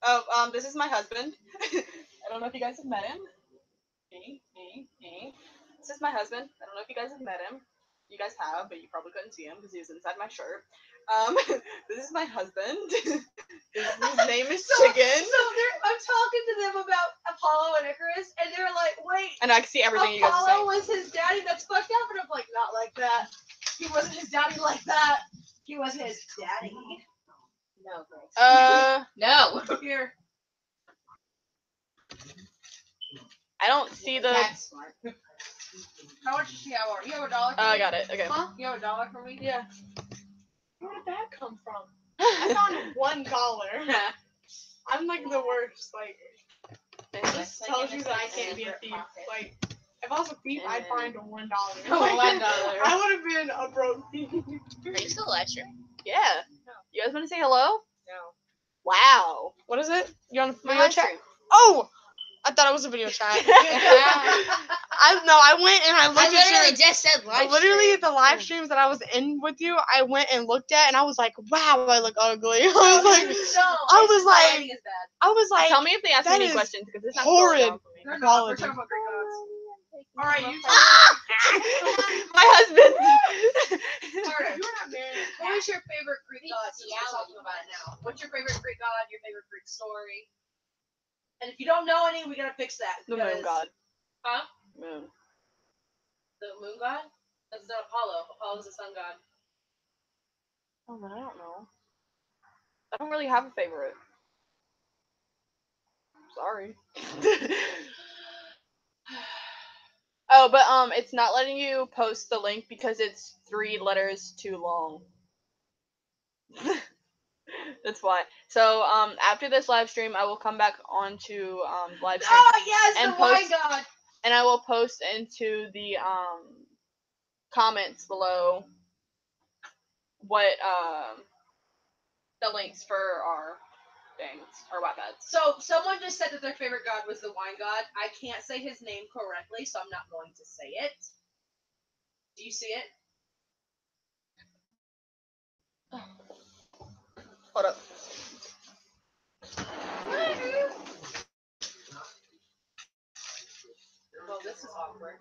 Oh, this is my husband. I don't know if you guys have met him. Hey. this is my husband. I don't know if you guys have met him. You guys have, but you probably couldn't see him because he was inside my shirt. This is my husband. His name is Chicken. So I'm talking to them about Apollo and Icarus, and they're like, "Wait." And I can see everything you guys are saying. Apollo was his daddy. That's fucked up. And I'm like, not like that. He wasn't his daddy like that. He was his daddy. No, Grace. No. Here. I don't see the. That's smart. How much does she have? You have $1 for Oh, me? I got it. Okay. Huh? You have $1 for me? Yeah. Where did that come from? I found $1. I'm like the worst. Like, this tells you that I can't be a thief. Like, if I was a thief, I'd find $1. $1. I would have been a broke thief. Are you still live streaming? Yeah. You guys want to say hello? No. Wow. What is it? You on My video live chat? stream. Oh! I thought it was a video chat. I went and I looked I at literally your, just said live literally stream. the live streams that I was in with you. I went and looked at and I was like, wow, I look ugly. I was like, Tell me if they ask me that any is questions because it's not horrid. going down for me. They're not. We're talking about Greek gods. Alright, you My husband. Carter, you were not married. what is your favorite Greek god since we're talking about it now? What's your favorite Greek god, your favorite Greek story? And if you don't know any, we gotta fix that. The moon god. Huh? Moon. The moon god? That's not Apollo. Apollo's the sun god. Oh, man, I don't know. I don't really have a favorite. Sorry. Oh, but it's not letting you post the link because it's 3 letters too long. That's why. So after this live stream, I will come back onto live stream. Oh yes, and the wine post- god. And I will post into the comments below what the links for our things, our Wattpads. So someone just said that their favorite god was the wine god. I can't say his name correctly, so I'm not going to say it. Do you see it? Hold up. Well, this is awkward.